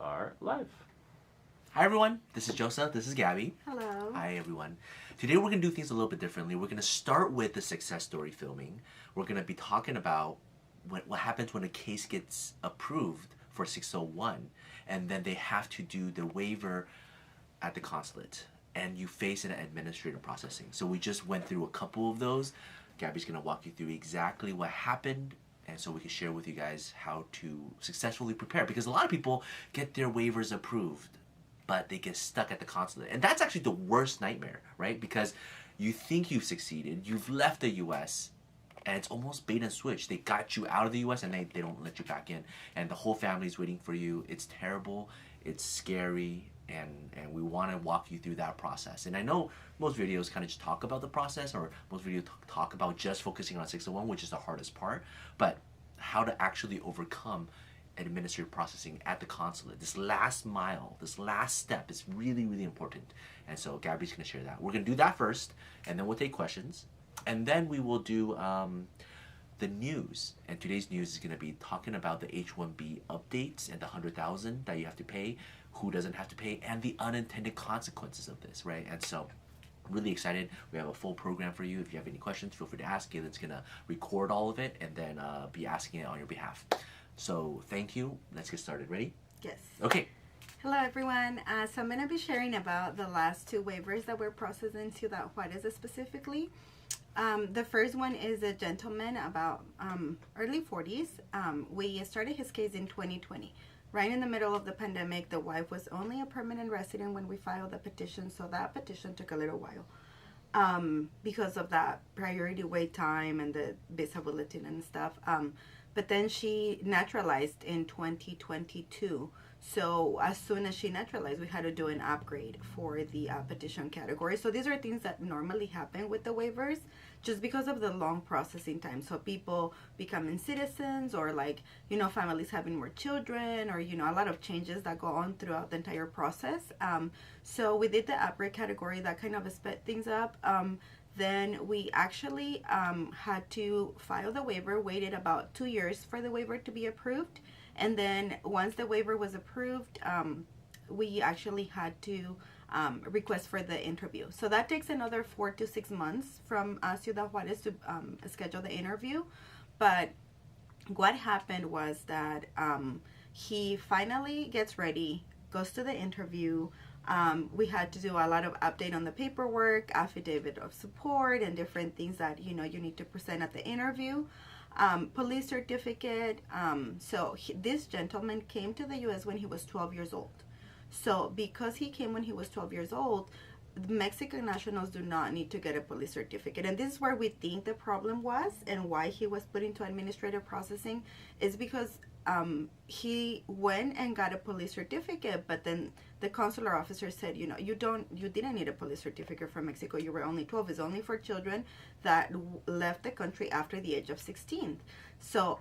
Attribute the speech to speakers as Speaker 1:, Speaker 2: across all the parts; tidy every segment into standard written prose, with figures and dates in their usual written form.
Speaker 1: are live.
Speaker 2: Hi everyone, this is Joseph, this is Gabby.
Speaker 3: Hello.
Speaker 2: Hi everyone. Today we're going to do things a little bit differently. We're going to start with the success story filming. We're going to be talking about what happens when a case gets approved for 601 and then they have to do the waiver at the consulate and you face an administrative processing. So we just went through a couple of those. Gabby's going to walk you through exactly what happened, and so we can share with you guys how to successfully prepare, because a lot of people get their waivers approved but they get stuck at the consulate, and that's actually the worst nightmare, right? Because you think you've succeeded, you've left the US, and it's almost bait and switch. They got you out of the US and they don't let you back in, and the whole family's waiting for you. It's terrible, it's scary, and we want to walk you through that process. And I know most videos kind of just talk about the process, or most videos talk about just focusing on 601, which is the hardest part, but how to actually overcome administrative processing at the consulate. This last mile, this last step is really, really important. And so Gabby's going to share that. We're going to do that first, and then we'll take questions. And then we will do the news. And today's news is going to be talking about the H-1B updates and the $100,000 that you have to pay, who doesn't have to pay, and the unintended consequences of this, right? And so really excited. We have a full program for you. If you have any questions, feel free to ask. Gaylen's going to record all of it and then be asking it on your behalf. So thank you. Let's get started. Ready?
Speaker 3: Yes.
Speaker 2: Okay.
Speaker 3: Hello everyone. So I'm going to be sharing about the last two waivers that were processed in Ciudad Juarez specifically. The first one is a gentleman about early 40s. We started his case in 2020. Right in the middle of the pandemic. The wife was only a permanent resident when we filed the petition, so that petition took a little while because of that priority wait time and the visa bulletin and stuff. But then she naturalized in 2022. So as soon as she naturalized, we had to do an upgrade for the petition category. So these are things that normally happen with the waivers just because of the long processing time. So people becoming citizens, or like, you know, families having more children, or, you know, a lot of changes that go on throughout the entire process. So we did the upgrade category that kind of sped things up. Then we actually had to file the waiver, waited about 2 years for the waiver to be approved. And then once the waiver was approved, we actually had to request for the interview. So that takes another 4 to 6 months from Ciudad Juarez to schedule the interview. But what happened was that he finally gets ready, goes to the interview. We had to do a lot of update on the paperwork, affidavit of support, and different things that, you know, you need to present at the interview. Police certificate. This gentleman came to the U.S. when he was 12 years old. So because he came when he was 12 years old, Mexican nationals do not need to get a police certificate. And this is where we think the problem was, and why he was put into administrative processing is because he went and got a police certificate, but then the consular officer said, you know, you didn't need a police certificate from Mexico. You were only 12. It's only for children that left the country after the age of 16. So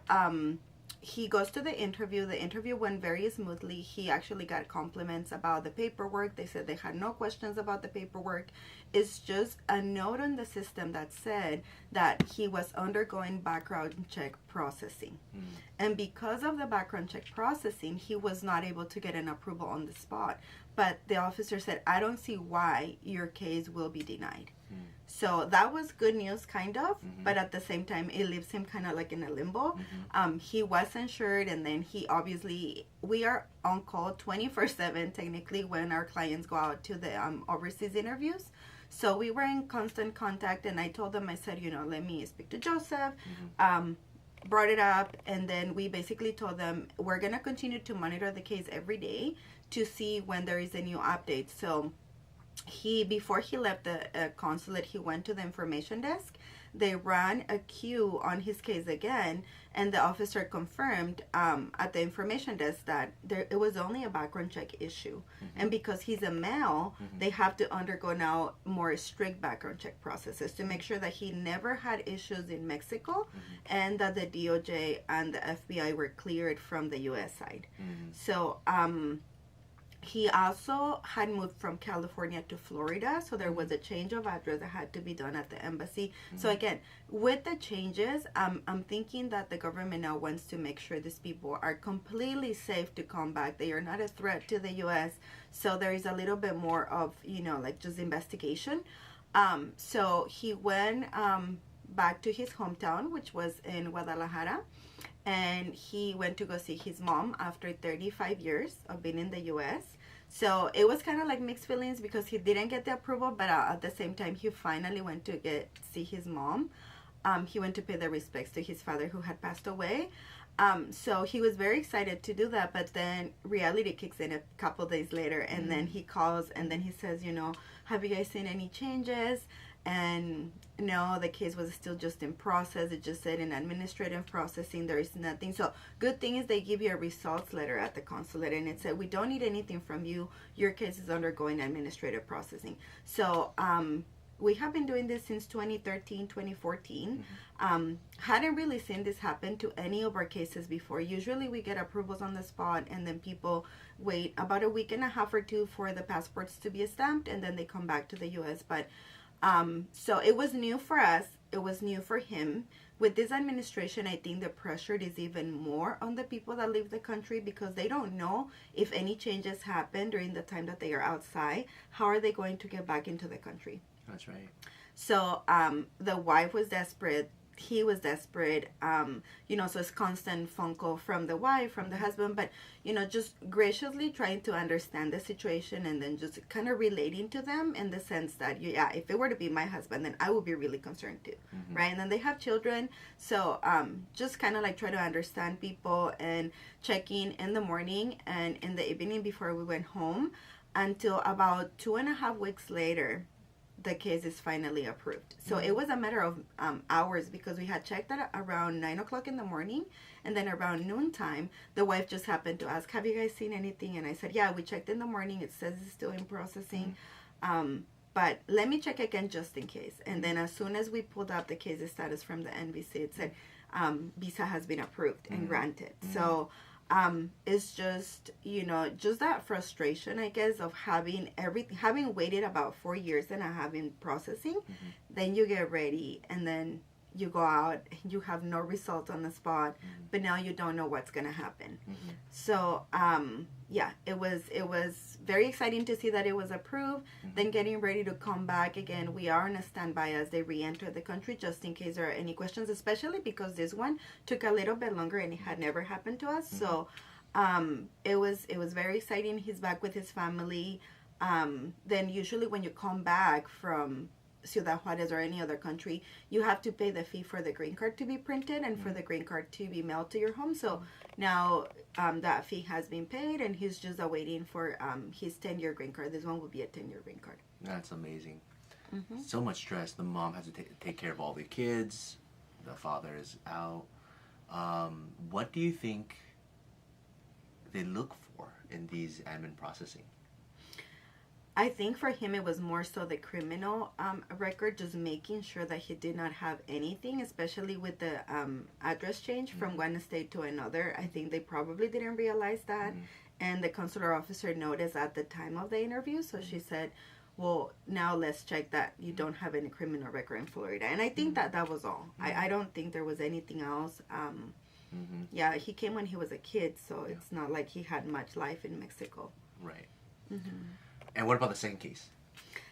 Speaker 3: he goes to the interview. The interview went very smoothly. He actually got compliments about the paperwork. They said they had no questions about the paperwork. It's just a note on the system that said that he was undergoing background check processing. And because of the background check processing, he was not able to get an approval on the spot. But the officer said, I don't see why your case will be denied. So that was good news, kind of, but at the same time, it leaves him kind of like in a limbo. He was insured, and then we are on call 24/7 technically when our clients go out to the overseas interviews. So we were in constant contact, and I told them, I said, you know, let me speak to Joseph. Brought it up, and then we basically told them we're going to continue to monitor the case every day to see when there is a new update. So before he left the consulate, he went to the information desk. They ran a queue on his case again, and the officer confirmed at the information desk that it was only a background check issue. And because he's a male, they have to undergo now more strict background check processes to make sure that he never had issues in Mexico, and that the DOJ and the FBI were cleared from the US side. So He also had moved from California to Florida, so there was a change of address that had to be done at the embassy. So again, with the changes, I'm thinking that the government now wants to make sure these people are completely safe to come back. They are not a threat to the U.S. So there is a little bit more of, like just investigation. So he went back to his hometown, which was in Guadalajara. And he went to go see his mom after 35 years of being in the U.S. So it was kind of like mixed feelings because he didn't get the approval, but at the same time, he finally went to see his mom. He went to pay the respects to his father who had passed away. So he was very excited to do that, but then reality kicks in a couple days later, and then he calls, and then he says, have you guys seen any changes? And no, the case was still just in process. It just said in administrative processing, there is nothing. So good thing is they give you a results letter at the consulate, and it said, we don't need anything from you. Your case is undergoing administrative processing. So we have been doing this since 2013, 2014. Hadn't really seen this happen to any of our cases before. Usually we get approvals on the spot, and then people wait about a week and a half or two for the passports to be stamped, and then they come back to the U.S. But so it was new for us. It was new for him. With this administration, I think the pressure is even more on the people that leave the country because they don't know if any changes happen during the time that they are outside. How are they going to get back into the country?
Speaker 2: That's right.
Speaker 3: So the wife was desperate. He was desperate. So it's constant phone call from the wife, from the husband, but, just graciously trying to understand the situation and then just kind of relating to them in the sense that, if it were to be my husband, then I would be really concerned too, right? And then they have children. So just kind of like try to understand people and checking in the morning and in the evening before we went home until about 2.5 weeks later. The case is finally approved. So it was a matter of hours because we had checked that around 9 o'clock in the morning, and then around noontime, the wife just happened to ask, have you guys seen anything? And I said, yeah, we checked in the morning. It says it's still in processing. But let me check again just in case. And then as soon as we pulled up the case status from the NBC, it said visa has been approved and granted. So it's just, just that frustration, I guess, of having waited about 4 years and having processing. Then you get ready and then you go out, you have no result on the spot, but now you don't know what's going to happen. So, it was very exciting to see that it was approved. Then getting ready to come back again. We are on a standby as they re-enter the country just in case there are any questions, especially because this one took a little bit longer and it had never happened to us. So it was very exciting. He's back with his family. Then usually when you come back from Ciudad Juarez or any other country, you have to pay the fee for the green card to be printed and for the green card to be mailed to your home. So now that fee has been paid and he's just awaiting for his 10-year green card. This one will be a 10-year green card.
Speaker 2: That's amazing. So much stress. The mom has to take care of all the kids. The father is out. What do you think they look for in these admin processing?
Speaker 3: I think for him it was more so the criminal record, just making sure that he did not have anything, especially with the address change from one state to another. I think they probably didn't realize that. And the consular officer noticed at the time of the interview. So she said, well, now let's check that you don't have any criminal record in Florida. And I think that was all. I don't think there was anything else. Yeah, he came when he was a kid, so it's not like he had much life in Mexico.
Speaker 2: Right. And what about the second case?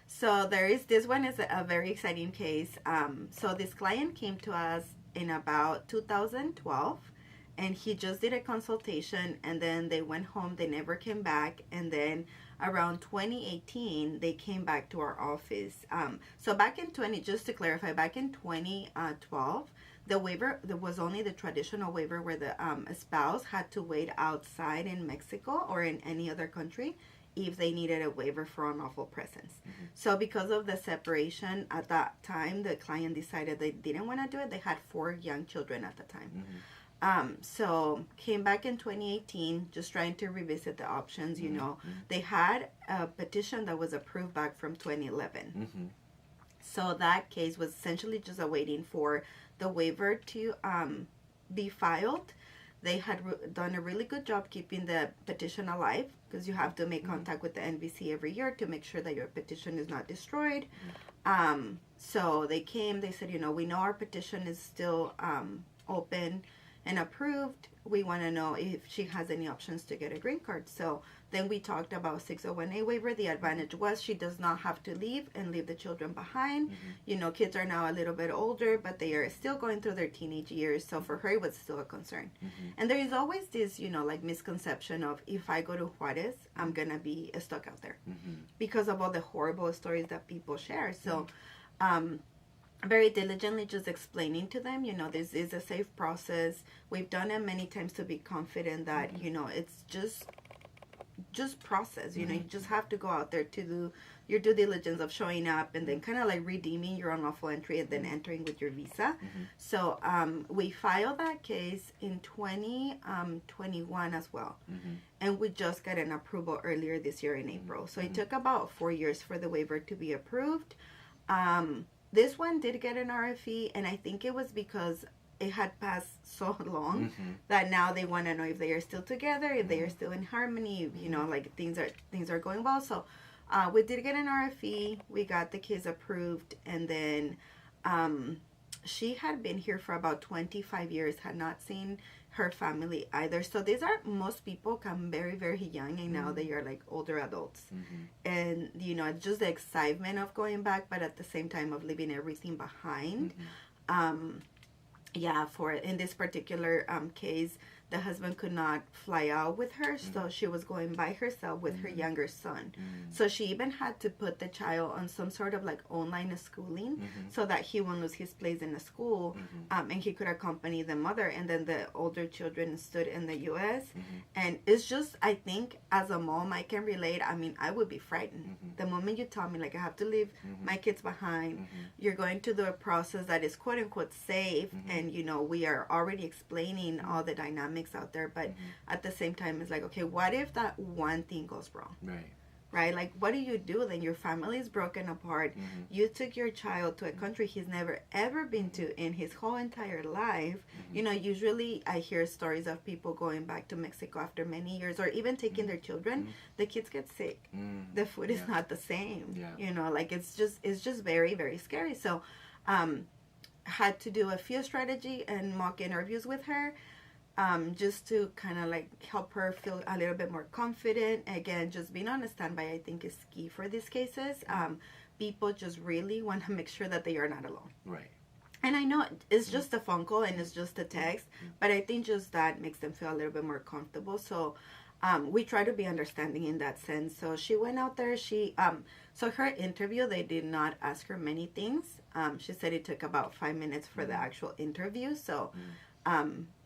Speaker 3: So this one is a very exciting case. So this client came to us in about 2012, and he just did a consultation, and then they went home. They never came back, and then around 2018, they came back to our office. So back in just to clarify, back in 2012, the waiver, there was only the traditional waiver where the spouse had to wait outside in Mexico or in any other country if they needed a waiver for unlawful presence. So because of the separation at that time, the client decided they didn't want to do it. They had 4 young children at the time. So came back in 2018, just trying to revisit the options, They had a petition that was approved back from 2011. So that case was essentially just awaiting for the waiver to be filed. they had done a really good job keeping the petition alive, because you have to make contact with the NVC every year to make sure that your petition is not destroyed. So they came, they said, we know our petition is still open and approved. We want to know if she has any options to get a green card. So then we talked about 601A waiver. The advantage was she does not have to leave the children behind. Kids are now a little bit older, but they are still going through their teenage years. So for her, it was still a concern. And there is always this, like misconception of, if I go to Juarez, I'm going to be stuck out there because of all the horrible stories that people share. So, very diligently just explaining to them, this is a safe process. We've done it many times to be confident that, it's just process. You just have to go out there to do your due diligence of showing up and then kind of like redeeming your unlawful entry and then entering with your visa. So we filed that case in 2021 as well. And we just got an approval earlier this year in April. So it took about 4 years for the waiver to be approved. This one did get an RFE, and I think it was because it had passed so long that now they want to know if they are still together, if they are still in harmony, like things are going well. So we did get an RFE. We got the case approved, and then she had been here for about 25 years, had not seen her family either. So most people come very, very young, and now they are like older adults. And, it's just the excitement of going back, but at the same time of leaving everything behind. In this particular case, the husband could not fly out with her, so she was going by herself with her younger son. So she even had to put the child on some sort of like online schooling so that he won't lose his place in the school, and he could accompany the mother. And then the older children stood in the U.S. And it's just, I think as a mom, I can relate. I mean, I would be frightened. The moment you tell me, like, I have to leave my kids behind, you're going to do a process that is quote unquote safe, and we are already explaining all the dynamics out there, but at the same time it's like, okay, what if that one thing goes wrong, right? Like, what do you do then? Your family is broken apart. You took your child to a country he's never ever been to in his whole entire life. Usually I hear stories of people going back to Mexico after many years, or even taking their children. The kids get sick. The food is not the same. Like it's just very, very scary. So had to do a few strategy and mock interviews with her, just to kind of like help her feel a little bit more confident. Again, just being on a standby, I think, is key for these cases. People just really want to make sure that they are not alone.
Speaker 2: Right.
Speaker 3: And I know it's just a phone call and it's just a text, but I think just that makes them feel a little bit more comfortable. So we try to be understanding in that sense. So she went out there. So her interview, they did not ask her many things. She said it took about 5 minutes for the actual interview. So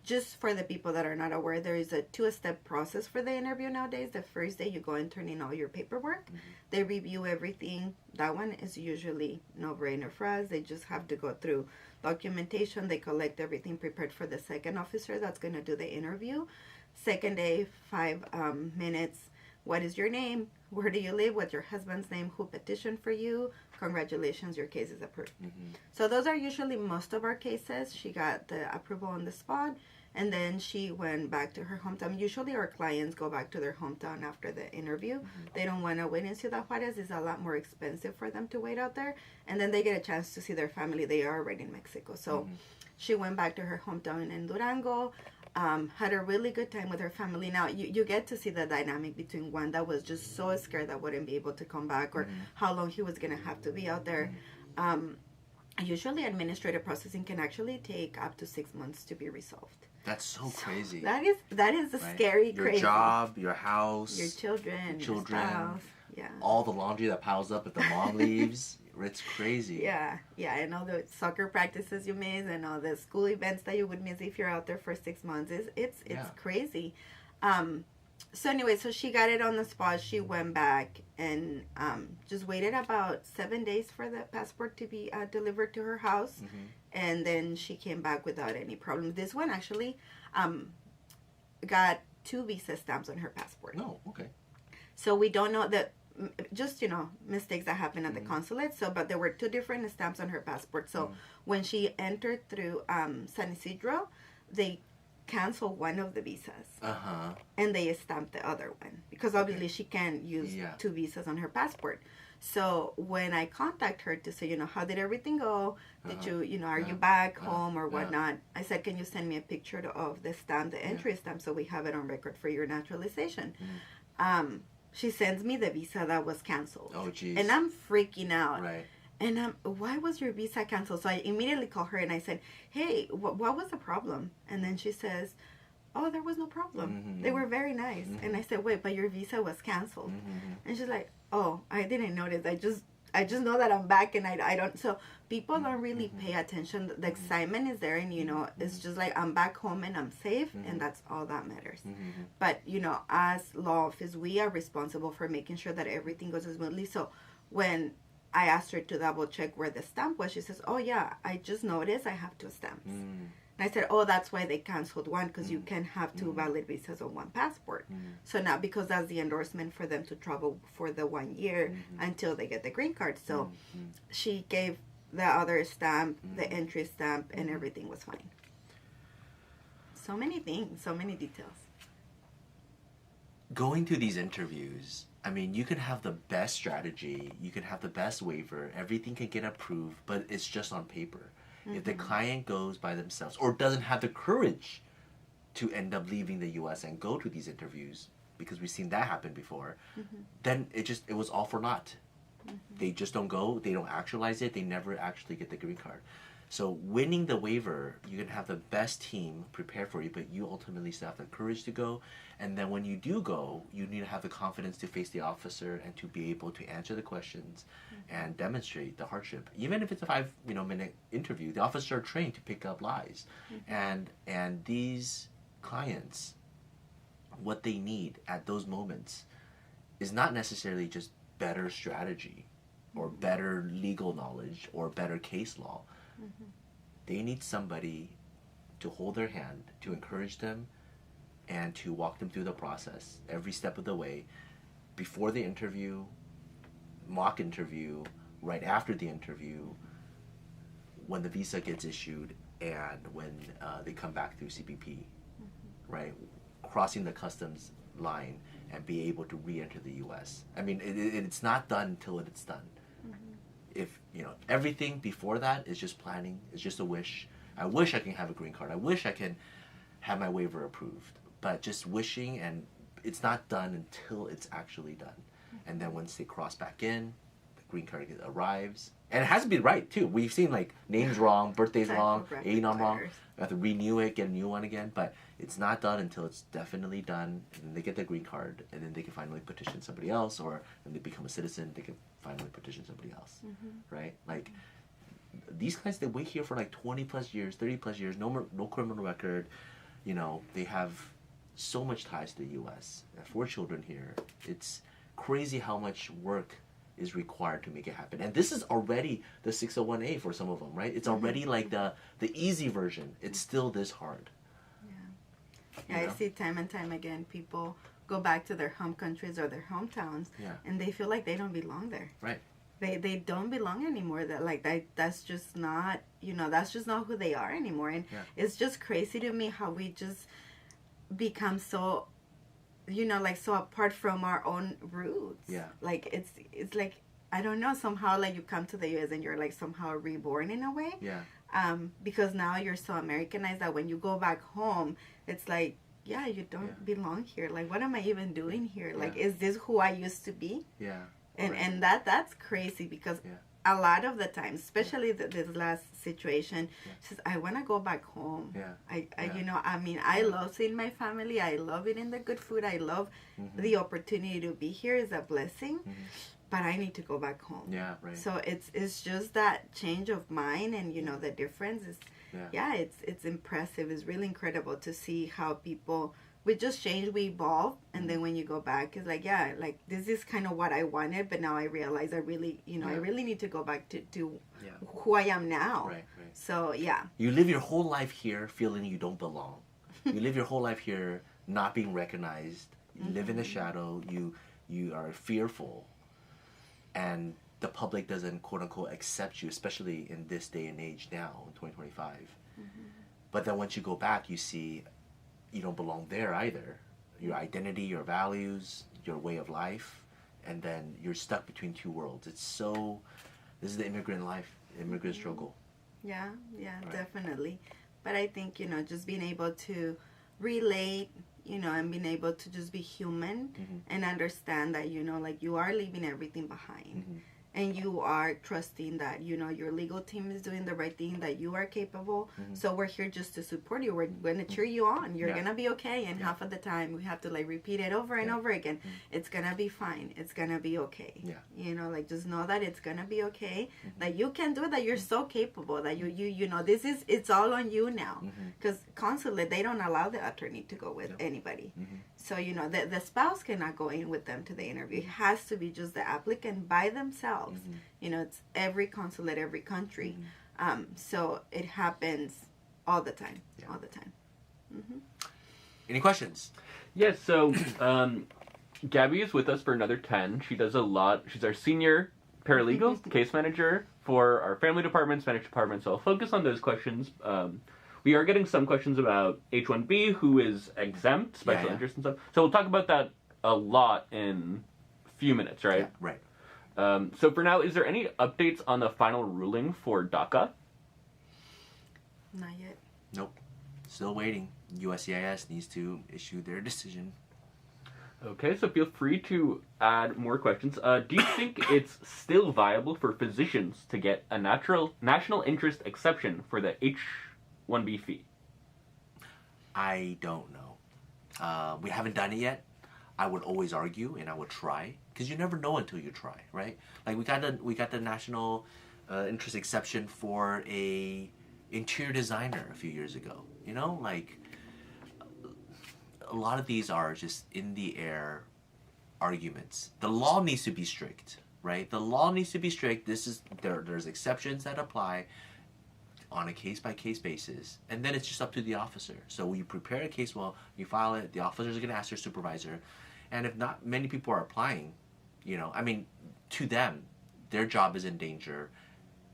Speaker 3: just for the people that are not aware, there is a 2-step process for the interview nowadays. The first day you go and turn in all your paperwork. They review everything. That one is usually no-brainer for us. They just have to go through documentation. They collect everything prepared for the second officer that's going to do the interview. Second day, 5 minutes. What is your name? Where do you live? What's your husband's name? Who petitioned for you? Congratulations, your case is approved. So those are usually most of our cases. She got the approval on the spot, and then she went back to her hometown. Usually our clients go back to their hometown after the interview. They don't want to wait in Ciudad Juarez. It's a lot more expensive for them to wait out there. And then they get a chance to see their family. They are already in Mexico. So she went back to her hometown in Durango. Had a really good time with her family. Now, you get to see the dynamic between one that was just so scared that wouldn't be able to come back, or how long he was going to have to be out there. Usually, administrative processing can actually take up to 6 months to be resolved.
Speaker 2: That's so crazy.
Speaker 3: That is the right? Scary,
Speaker 2: your
Speaker 3: crazy.
Speaker 2: Your job, your house,
Speaker 3: your children, your spouse. Yeah.
Speaker 2: All the laundry that piles up if the mom leaves. It's crazy.
Speaker 3: Yeah, and all the soccer practices you miss, and all the school events that you would miss if you're out there for 6 months. It's crazy. So anyway, so she got it on the spot. She went back and just waited about 7 days for the passport to be delivered to her house, and then she came back without any problem. This one actually got 2 visa stamps on her passport.
Speaker 2: Oh, okay.
Speaker 3: So we don't know that. Just mistakes that happen at the consulate. So but there were 2 different stamps on her passport. So when she entered through San Isidro, they cancel one of the visas.
Speaker 2: Uh-huh.
Speaker 3: And they stamp the other one. Because obviously she can't use 2 visas on her passport. So when I contact her to say, you know, how did everything go? Did you know, are you back home or whatnot? I said, can you send me a picture of the stamp, the entry stamp, so we have it on record for your naturalization? She sends me the visa that was canceled.
Speaker 2: Oh, geez.
Speaker 3: And I'm freaking out.
Speaker 2: Right.
Speaker 3: And why was your visa canceled? So I immediately called her and I said, hey, what was the problem? And then she says, oh, there was no problem. They were very nice. And I said, wait, but your visa was canceled. And she's like, oh, I didn't notice. I just know that I'm back and I don't. So people don't really pay attention. The excitement is there and, you know, it's just like I'm back home and I'm safe and that's all that matters. But, you know, as law office, we are responsible for making sure that everything goes smoothly. So when I asked her to double check where the stamp was, she says, oh, yeah, I just noticed I have 2 stamps. And I said, oh, that's why they canceled one, because you can have 2 valid visas on one passport. So now, because that's the endorsement for them to travel for the 1 year until they get the green card. So she gave the other stamp, the entry stamp, and everything was fine. So many things, so many details.
Speaker 2: Going to these interviews, I mean, you can have the best strategy, you can have the best waiver, everything can get approved, but it's just on paper. If the client goes by themselves or doesn't have the courage to end up leaving the U.S. and go to these interviews, because we've seen that happen before, then it was all for naught. They just don't go, they don't actualize it, they never actually get the green card. So winning the waiver, you can have the best team prepared for you, but you ultimately still have the courage to go. And then when you do go, you need to have the confidence to face the officer and to be able to answer the questions and demonstrate the hardship. Even if it's a 5-minute interview, the officers are trained to pick up lies. And these clients, what they need at those moments is not necessarily just better strategy or better legal knowledge or better case law. They need somebody to hold their hand, to encourage them, and to walk them through the process every step of the way, before the interview, mock interview, right after the interview, when the visa gets issued, and when they come back through CBP, right? Crossing the customs line and be able to re-enter the U.S. I mean, it's not done until it's done. If, everything before that is just planning, it's just a wish. I wish I can have a green card. I wish I can have my waiver approved. But just wishing, and it's not done until it's actually done. And then once they cross back in, the green card arrives. And it has to be right, too. We've seen, names wrong, birthdays wrong, age wrong. We have to renew it, get a new one again. But it's not done until it's definitely done. And then they get the green card. And then they can finally petition somebody else. Or when they become a citizen, they can finally petition somebody else. Right? These guys, they wait here for 20 plus years, 30 plus years, no criminal record. They have so much ties to the U.S. 4 children here. It's crazy how much work is required to make it happen. And this is already the 601A for some of them, right? It's already the easy version. It's still this hard.
Speaker 3: Yeah, I see time and time again people go back to their home countries or their hometowns, and they feel like they don't belong there.
Speaker 2: Right.
Speaker 3: They don't belong anymore. That's just not, that's just not who they are anymore. And it's just crazy to me how we just become so, so apart from our own roots.
Speaker 2: Yeah.
Speaker 3: It's like, I don't know, somehow you come to the U.S. and you're somehow reborn in a way.
Speaker 2: Yeah.
Speaker 3: Because now you're so Americanized that when you go back home, it's like, you don't belong here. What am I even doing here? Is this who I used to be?
Speaker 2: Yeah.
Speaker 3: And that's crazy because a lot of the time, especially this last situation, says, I want to go back home. I love seeing my family. I love eating the good food. I love the opportunity to be here is a blessing. But I need to go back home. Yeah, right. So it's just that change of mind, and the difference is, it's impressive. It's really incredible to see how people, we just change, we evolve, and then when you go back, it's this is kind of what I wanted, but now I realize I really need to go back to who I am now. Right. So
Speaker 2: you live your whole life here feeling you don't belong. You live your whole life here not being recognized. You live in the shadow. You are fearful. And the public doesn't, quote unquote, accept you, especially in this day and age now, in 2025. But then once you go back, you see you don't belong there either. Your identity, your values, your way of life, and then you're stuck between two worlds. This is the immigrant life, immigrant struggle.
Speaker 3: Yeah,
Speaker 2: Right.
Speaker 3: definitely. But I think, just being able to relate, and being able to just be human and understand that, like you are leaving everything behind. And you are trusting that, your legal team is doing the right thing, that you are capable. So we're here just to support you. We're going to cheer you on. You're going to be okay. And half of the time, we have to like repeat it over and over again. It's going to be fine. It's going to be okay. Like just know that it's going to be okay. That you can do it, that you're so capable, that it's all on you now. Because consulate, they don't allow the attorney to go with anybody. So, the spouse cannot go in with them to the interview. It has to be just the applicant by themselves. It's every consulate, every country. So it happens all the time. All the time.
Speaker 2: Any questions?
Speaker 1: Yes, so Gabby is with us for another 10. She does a lot. She's our senior paralegal, case manager for our family department, Spanish department. So I'll focus on those questions. We are getting some questions about H-1B, who is exempt, special interest and stuff. So we'll talk about that a lot in a few minutes, right?
Speaker 2: Yeah, right.
Speaker 1: So for now, is there any updates on the final ruling for DACA?
Speaker 3: Not yet.
Speaker 2: Nope. Still waiting. USCIS needs to issue their decision.
Speaker 1: Okay, so feel free to add more questions. Do you think it's still viable for physicians to get a national interest exception for the H-1B fee?
Speaker 2: I don't know. We haven't done it yet. I would always argue, and I would try, because you never know until you try, right? Like we got the national interest exception for a interior designer a few years ago. Like a lot of these are just in the air arguments. The law needs to be strict, right? The law needs to be strict. There's exceptions that apply on a case-by-case basis, and then it's just up to the officer. So you prepare a case well, you file it, the officers are going to ask their supervisor, and if not many people are applying, to them, their job is in danger.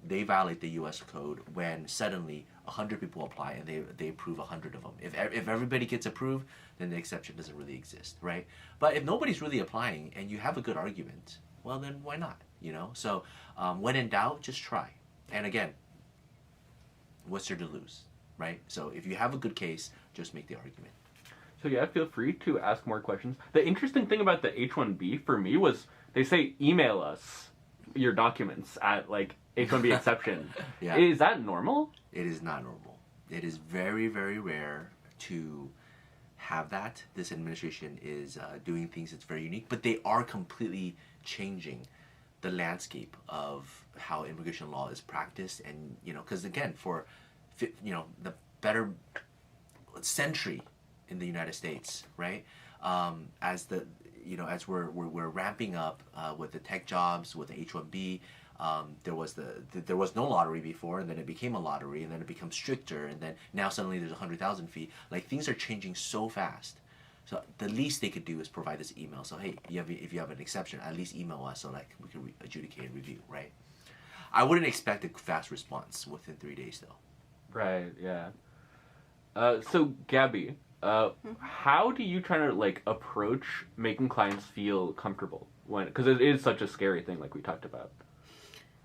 Speaker 2: They violate the U.S. code when suddenly 100 people apply and they approve 100 of them. If everybody gets approved, then the exception doesn't really exist, right? But if nobody's really applying and you have a good argument, well, then why not, So when in doubt, just try. And again, what's there to lose, right? So if you have a good case, just make the argument.
Speaker 1: So yeah, feel free to ask more questions. The interesting thing about the H-1B for me was they say email us your documents at like H-1B exception.
Speaker 2: Yeah.
Speaker 1: Is that normal?
Speaker 2: It is not normal. It is very, very rare to have that. This administration is doing things that's very unique, but they are completely changing the landscape of how immigration law is practiced. And because again, for the better century in the United States, right? As we're ramping up with the tech jobs, with the H-1B, there was no lottery before, and then it became a lottery, and then it becomes stricter, and then now suddenly there's 100,000 fee. Like things are changing so fast. So the least they could do is provide this email. So hey, if you have an exception, at least email us so like we can adjudicate and review, right? I wouldn't expect a fast response within 3 days though.
Speaker 1: Right. Yeah. So Gabby, how do you try to like approach making clients feel comfortable because it is such a scary thing, like we talked about?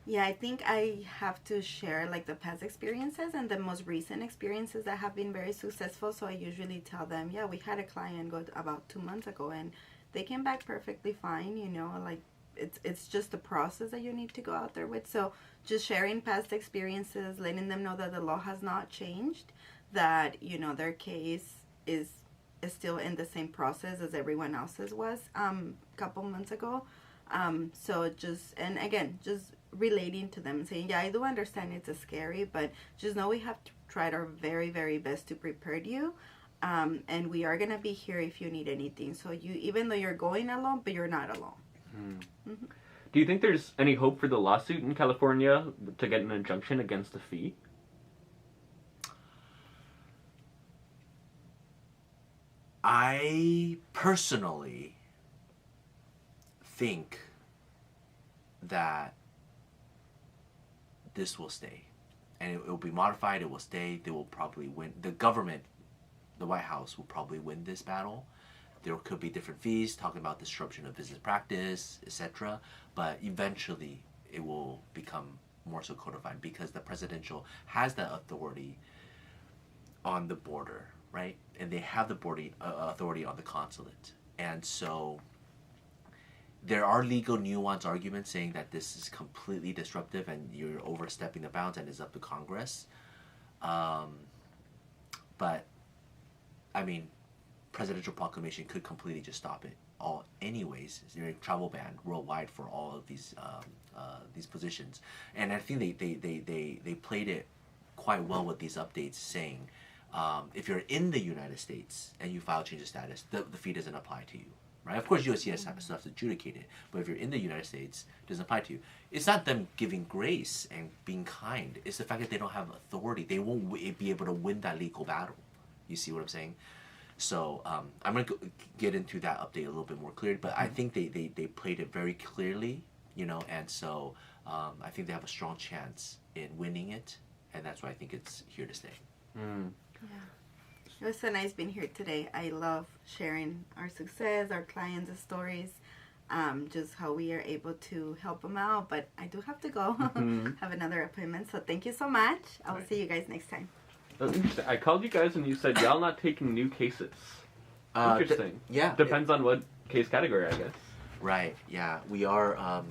Speaker 3: Yeah, I think I have to share like the past experiences and the most recent experiences that have been very successful. So I usually tell them, yeah, we had a client go about 2 months ago and they came back perfectly fine. Like it's just a process that you need to go out there with. So just sharing past experiences, letting them know that the law has not changed, that their case is still in the same process as everyone else's was a couple months ago. So just relating to them and saying, yeah, I do understand it's scary, but just know we have tried our very, very best to prepare you. And we are going to be here if you need anything. So even though you're going alone, but you're not alone. Mm-hmm.
Speaker 1: Do you think there's any hope for the lawsuit in California to get an injunction against the fee?
Speaker 2: I personally think that this will stay. And it will be modified, it will stay, they will probably win. The government the White House will probably win this battle. There could be different fees talking about disruption of business practice, etc. But eventually, it will become more so codified because the presidential has that authority on the border, right? And they have the authority on the consulate. And so there are legal nuance arguments saying that this is completely disruptive and you're overstepping the bounds and it's up to Congress. But, I mean, presidential proclamation could completely just stop it all anyways. There's a travel ban worldwide for all of these positions. And I think they played it quite well with these updates saying, if you're in the United States and you file change of status, the fee doesn't apply to you, right? Of course, USCIS still has to adjudicate it, but if you're in the United States, it doesn't apply to you. It's not them giving grace and being kind. It's the fact that they don't have authority. They won't be able to win that legal battle. You see what I'm saying? So I'm going to get into that update a little bit more clearly, but I think they played it very clearly, you know, and so I think they have a strong chance in winning it, and that's why I think it's here to stay.
Speaker 3: Yeah. It was so nice being here today. I love sharing our success, our clients' stories, just how we are able to help them out. But I do have to go have another appointment. So thank you so much. I will see you guys next time.
Speaker 1: That's interesting. I called you guys and you said y'all not taking new cases. Interesting.
Speaker 2: Yeah.
Speaker 1: Depends on what case category, I guess.
Speaker 2: Right. Yeah. We are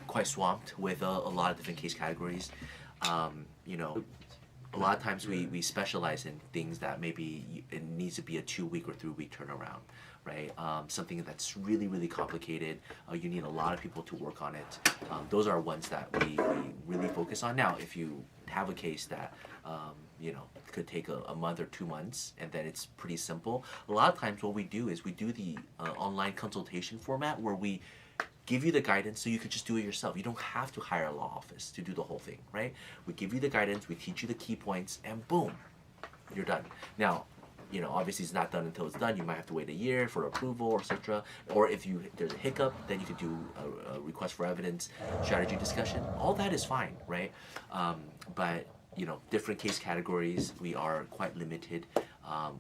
Speaker 2: quite swamped with a lot of different case categories. You know, a lot of times we specialize in things that maybe it needs to be a 2-week or 3-week turnaround, right? Something that's really, really complicated. You need a lot of people to work on it. Those are ones that we really focus on. Now, if you have a case that, you know, could take a month or 2 months, and then it's pretty simple. A lot of times what we do is we do the online consultation format where we give you the guidance so you could just do it yourself. You don't have to hire a law office to do the whole thing, right? We give you the guidance, we teach you the key points, and boom, you're done. Now, you know, obviously it's not done until it's done. You might have to wait a year for approval, etc. Or if there's a hiccup, then you could do a request for evidence, strategy discussion. All that is fine, right? But you know, different case categories, we are quite limited.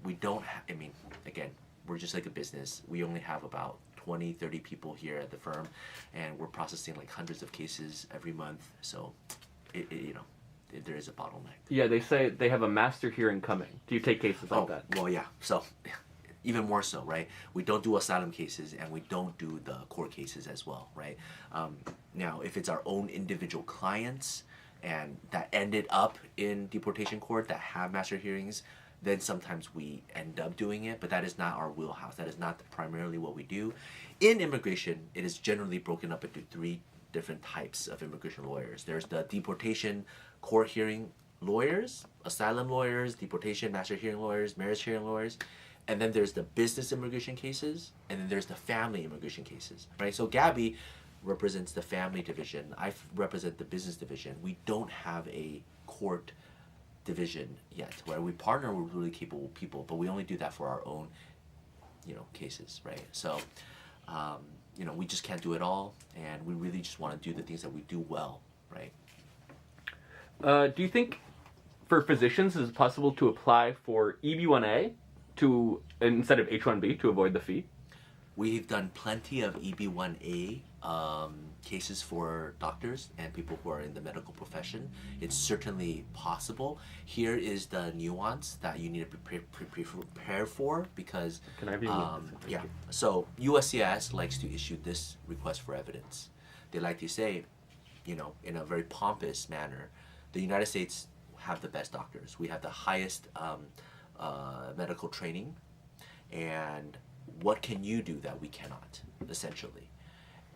Speaker 2: We don't I mean, again, we're just like a business. We only have about 20, 30 people here at the firm, and we're processing like hundreds of cases every month. So, you know, there is a bottleneck.
Speaker 1: Yeah, they say they have a master hearing coming. Do you take cases like that?
Speaker 2: Well, yeah. So, even more so, right? We don't do asylum cases, and we don't do the court cases as well, right? Now, if it's our own individual clients, and that ended up in deportation court that have master hearings, then sometimes we end up doing it, but that is not our wheelhouse. That is not primarily what we do. In immigration, it is generally broken up into 3 different types of immigration lawyers. There's the deportation court hearing lawyers, asylum lawyers, deportation master hearing lawyers, marriage hearing lawyers, and then there's the business immigration cases, and then there's the family immigration cases, right? So Gabby represents the family division. I represent the business division. We don't have a court division yet, where we partner with really capable people, but we only do that for our own, you know, cases, right? So, you know, we just can't do it all, and we really just want to do the things that we do well, right?
Speaker 1: Do you think for physicians is it possible to apply for EB1A instead of H-1B to avoid the fee?
Speaker 2: We've done plenty of EB1A cases for doctors and people who are in the medical profession. It's certainly possible. Here is the nuance that you need to prepare for, because
Speaker 1: Can I have your link?
Speaker 2: yeah. So USCIS likes to issue this request for evidence. They like to say, you know, in a very pompous manner, the United States have the best doctors. We have the highest medical training, and what can you do that we cannot, essentially?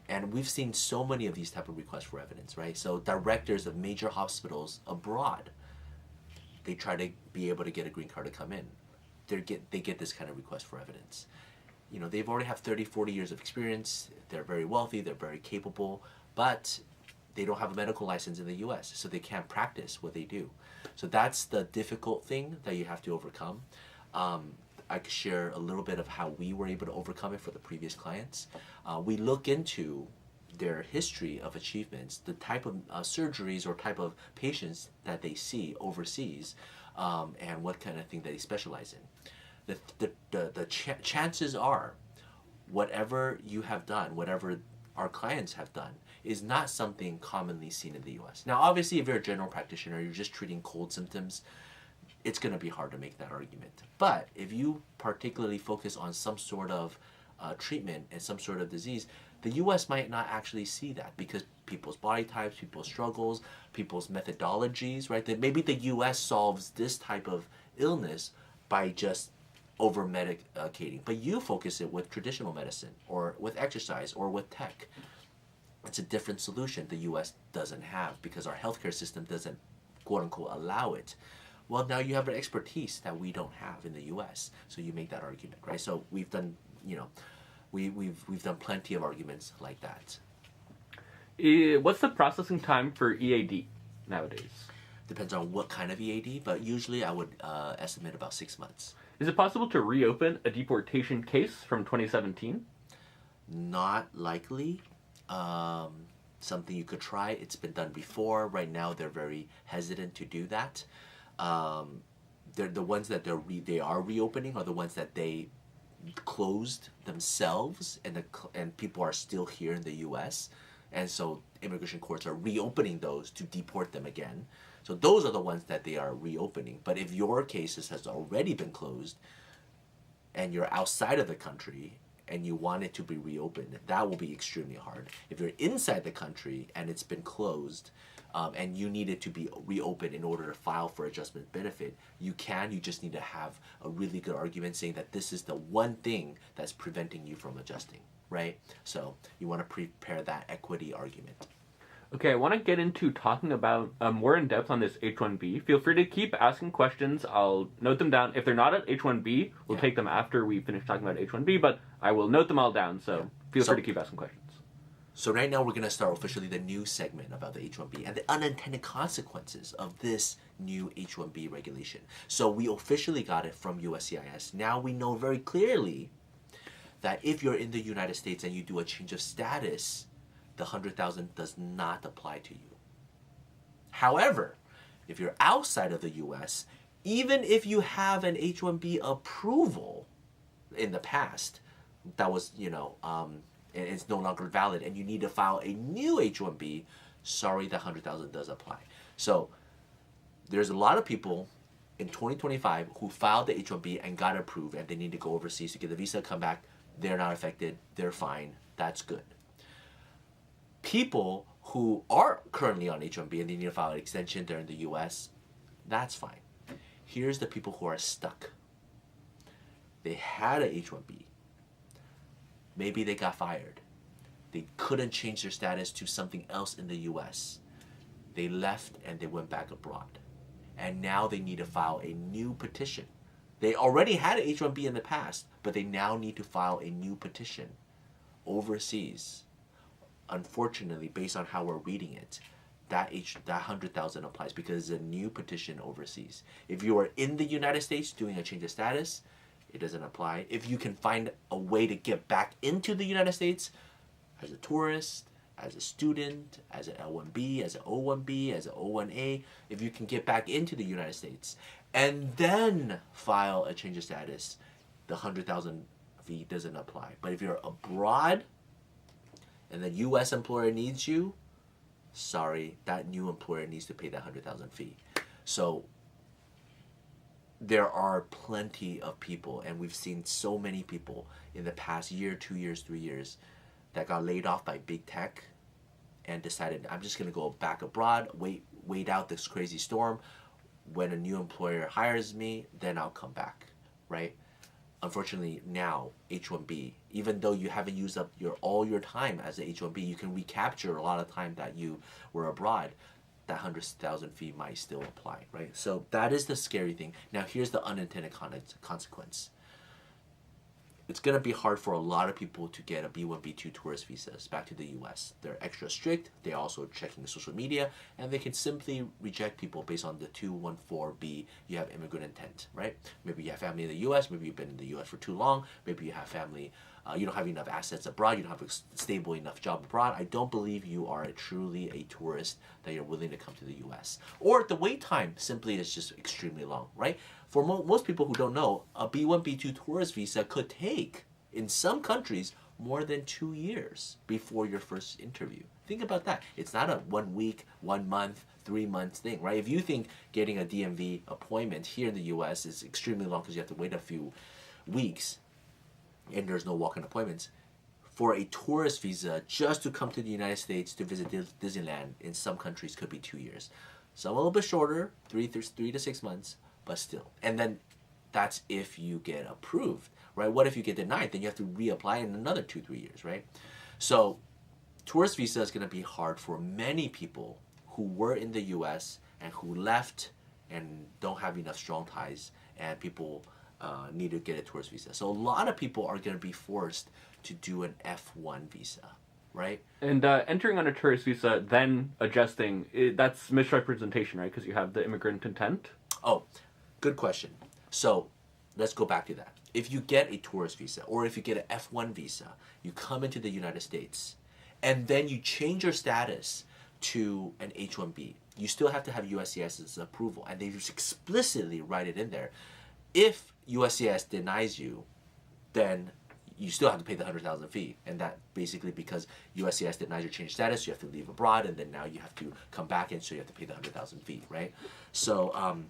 Speaker 2: And we've seen so many of these type of requests for evidence, right? So directors of major hospitals abroad, they try to be able to get a green card to come in. They get this kind of request for evidence. You know, they've already have 30, 40 years of experience. They're very wealthy. They're very capable, but they don't have a medical license in the U.S., so they can't practice what they do. So that's the difficult thing that you have to overcome. I could share a little bit of how we were able to overcome it for the previous clients. We look into their history of achievements, the type of surgeries or type of patients that they see overseas, and what kind of thing that they specialize in. chances are, whatever you have done, whatever our clients have done, is not something commonly seen in the U.S. Now, obviously, if you're a general practitioner, you're just treating cold symptoms, it's going to be hard to make that argument. But if you particularly focus on some sort of treatment and some sort of disease, the U.S. might not actually see that because people's body types, people's struggles, people's methodologies, right? That maybe the U.S. solves this type of illness by just over medicating, but you focus it with traditional medicine or with exercise or with tech. It's a different solution the U.S. doesn't have because our healthcare system doesn't, quote unquote, allow it. Well, now you have an expertise that we don't have in the U.S., so you make that argument, right? So we've done, we've done plenty of arguments like that.
Speaker 1: What's the processing time for EAD nowadays?
Speaker 2: Depends on what kind of EAD, but usually I would estimate about 6 months.
Speaker 1: Is it possible to reopen a deportation case from 2017?
Speaker 2: Not likely. Something you could try. It's been done before. Right now, they're very hesitant to do that. They're the ones that they are reopening are the ones that they closed themselves, and people are still here in the U.S. And so immigration courts are reopening those to deport them again. So those are the ones that they are reopening. But if your cases has already been closed and you're outside of the country and you want it to be reopened, that will be extremely hard. If you're inside the country and it's been closed and you need it to be reopened in order to file for adjustment benefit, you just need to have a really good argument saying that this is the one thing that's preventing you from adjusting, right? So you want to prepare that equity argument.
Speaker 1: Okay, I want to get into talking about more in depth on this H-1B. Feel free to keep asking questions. I'll note them down. If they're not at H-1B, we'll take them after we finish talking about H-1B, but I will note them all down, so feel free to keep asking questions.
Speaker 2: So right now we're going to start officially the new segment about the H-1B and the unintended consequences of this new H-1B regulation. So we officially got it from USCIS. Now we know very clearly that if you're in the United States and you do a change of status, the 100,000 does not apply to you. However, if you're outside of the U.S., even if you have an H-1B approval in the past, that was, and it's no longer valid, and you need to file a new H-1B, sorry, the 100,000 does apply. So there's a lot of people in 2025 who filed the H-1B and got approved, and they need to go overseas to get the visa, come back. They're not affected. They're fine. That's good. People who are currently on H-1B and they need to file an extension, they're in the U.S., that's fine. Here's the people who are stuck. They had an H-1B. Maybe they got fired. They couldn't change their status to something else in the U.S. They left and they went back abroad. And now they need to file a new petition. They already had an H-1B in the past, but they now need to file a new petition overseas. Unfortunately, based on how we're reading it, that 100,000 applies because it's a new petition overseas. If you are in the United States doing a change of status, it doesn't apply. If you can find a way to get back into the United States as a tourist, as a student, as an L1B, as an O1B, as an O1A, if you can get back into the United States and then file a change of status, the 100,000 fee doesn't apply. But if you're abroad and the U.S. employer needs you, sorry, that new employer needs to pay that 100,000 fee. So there are plenty of people, and we've seen so many people in the past year, 2 years, 3 years, that got laid off by big tech and decided, I'm just going to go back abroad, wait out this crazy storm. When a new employer hires me, then I'll come back, right? Unfortunately, now, H-1B, even though you haven't used up all your time as an H-1B, you can recapture a lot of time that you were abroad. That 100,000 fee might still apply, right? So that is the scary thing. Now, here's the unintended consequence. It's going to be hard for a lot of people to get a B1, B2 tourist visas back to the U.S. They're extra strict. They're also checking the social media, and they can simply reject people based on the 214B. You have immigrant intent, right? Maybe you have family in the U.S. Maybe you've been in the U.S. for too long. Maybe you have family you don't have enough assets abroad, you don't have a stable enough job abroad, I don't believe you are truly a tourist that you're willing to come to the US. Or the wait time simply is just extremely long, right? For most people who don't know, a B1, B2 tourist visa could take, in some countries, more than 2 years before your first interview. Think about that. It's not a 1 week, 1 month, 3 months thing, right? If you think getting a DMV appointment here in the US is extremely long because you have to wait a few weeks and there's no walk-in appointments, for a tourist visa just to come to the United States to visit Disneyland in some countries could be 2 years. Some a little bit shorter, 3 to 6 months, but still. And then that's if you get approved, right? What if you get denied? Then you have to reapply in another 2-3 years, right? So tourist visa is going to be hard for many people who were in the US and who left and don't have enough strong ties, and people need to get a tourist visa. So a lot of people are going to be forced to do an F1 visa, right?
Speaker 1: And entering on a tourist visa, then adjusting, that's misrepresentation, right? Because you have the immigrant intent.
Speaker 2: Oh, good question. So let's go back to that. If you get a tourist visa or if you get an F1 visa, you come into the United States and then you change your status to an H-1B. You still have to have USCIS's approval, and they just explicitly write it in there. If USCIS denies you, then you still have to pay the 100,000 fee, and that basically because USCIS denies your change status, you have to leave abroad, and then now you have to come back, and so you have to pay the 100,000 fee, right? So,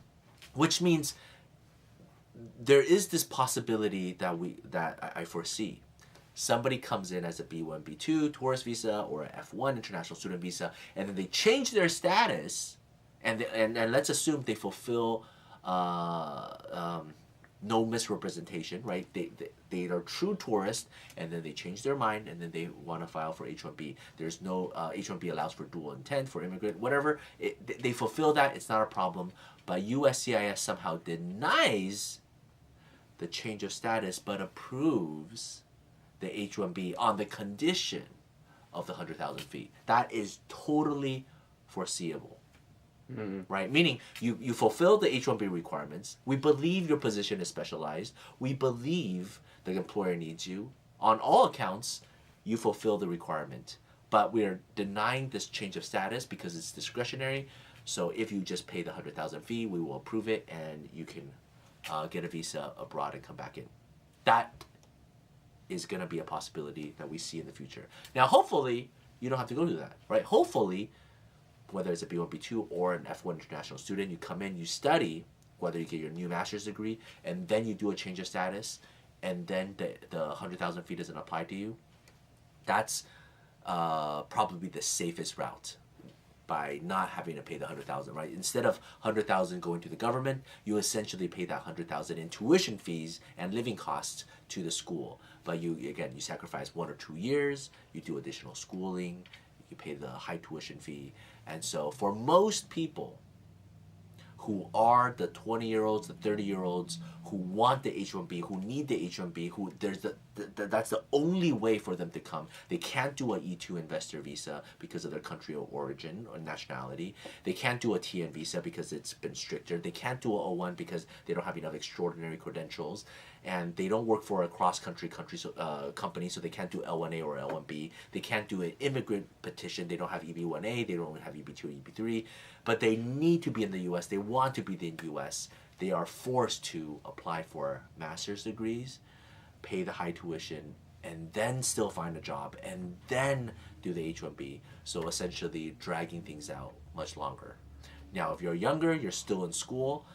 Speaker 2: which means there is this possibility that I foresee. Somebody comes in as a B1, B2 tourist visa or an F1 international student visa, and then they change their status, and let's assume they fulfill no misrepresentation, right? They are true tourists, and then they change their mind, and then they want to file for H-1B. There's no H-1B allows for dual intent, for immigrant, whatever. They fulfill that, it's not a problem. But USCIS somehow denies the change of status, but approves the H-1B on the condition of the 100,000 fee. That is totally foreseeable. Mm-hmm. Right? Meaning you fulfill the H-1B requirements. We believe your position is specialized. We believe the employer needs you. On all accounts, you fulfill the requirement. But we are denying this change of status because it's discretionary. So if you just pay the 100,000 fee, we will approve it, and you can get a visa abroad and come back in. That is going to be a possibility that we see in the future. Now, hopefully, you don't have to go through that, right? Hopefully, whether it's a B1, B2 or an F1 international student, you come in, you study, whether you get your new master's degree, and then you do a change of status, and then the 100,000 fee doesn't apply to you. That's probably the safest route, by not having to pay the 100,000, right? Instead of 100,000 going to the government, you essentially pay that 100,000 in tuition fees and living costs to the school. But you sacrifice 1 or 2 years, you do additional schooling, you pay the high tuition fee. And so for most people who are the 20-year-olds, the 30-year-olds who want the H-1B, who need the H-1B, who that's the only way for them to come. They can't do a E2 investor visa because of their country of origin or nationality. They can't do a TN visa because it's been stricter. They can't do a O1 because they don't have enough extraordinary credentials. And they don't work for a cross-country company, so they can't do L1A or L1B. They can't do an immigrant petition. They don't have EB1A. They don't have EB2 or EB3. But they need to be in the U.S. They want to be in the U.S. They are forced to apply for master's degrees, pay the high tuition, and then still find a job, and then do the H-1B. So essentially dragging things out much longer. Now, if you're younger, you're still in school,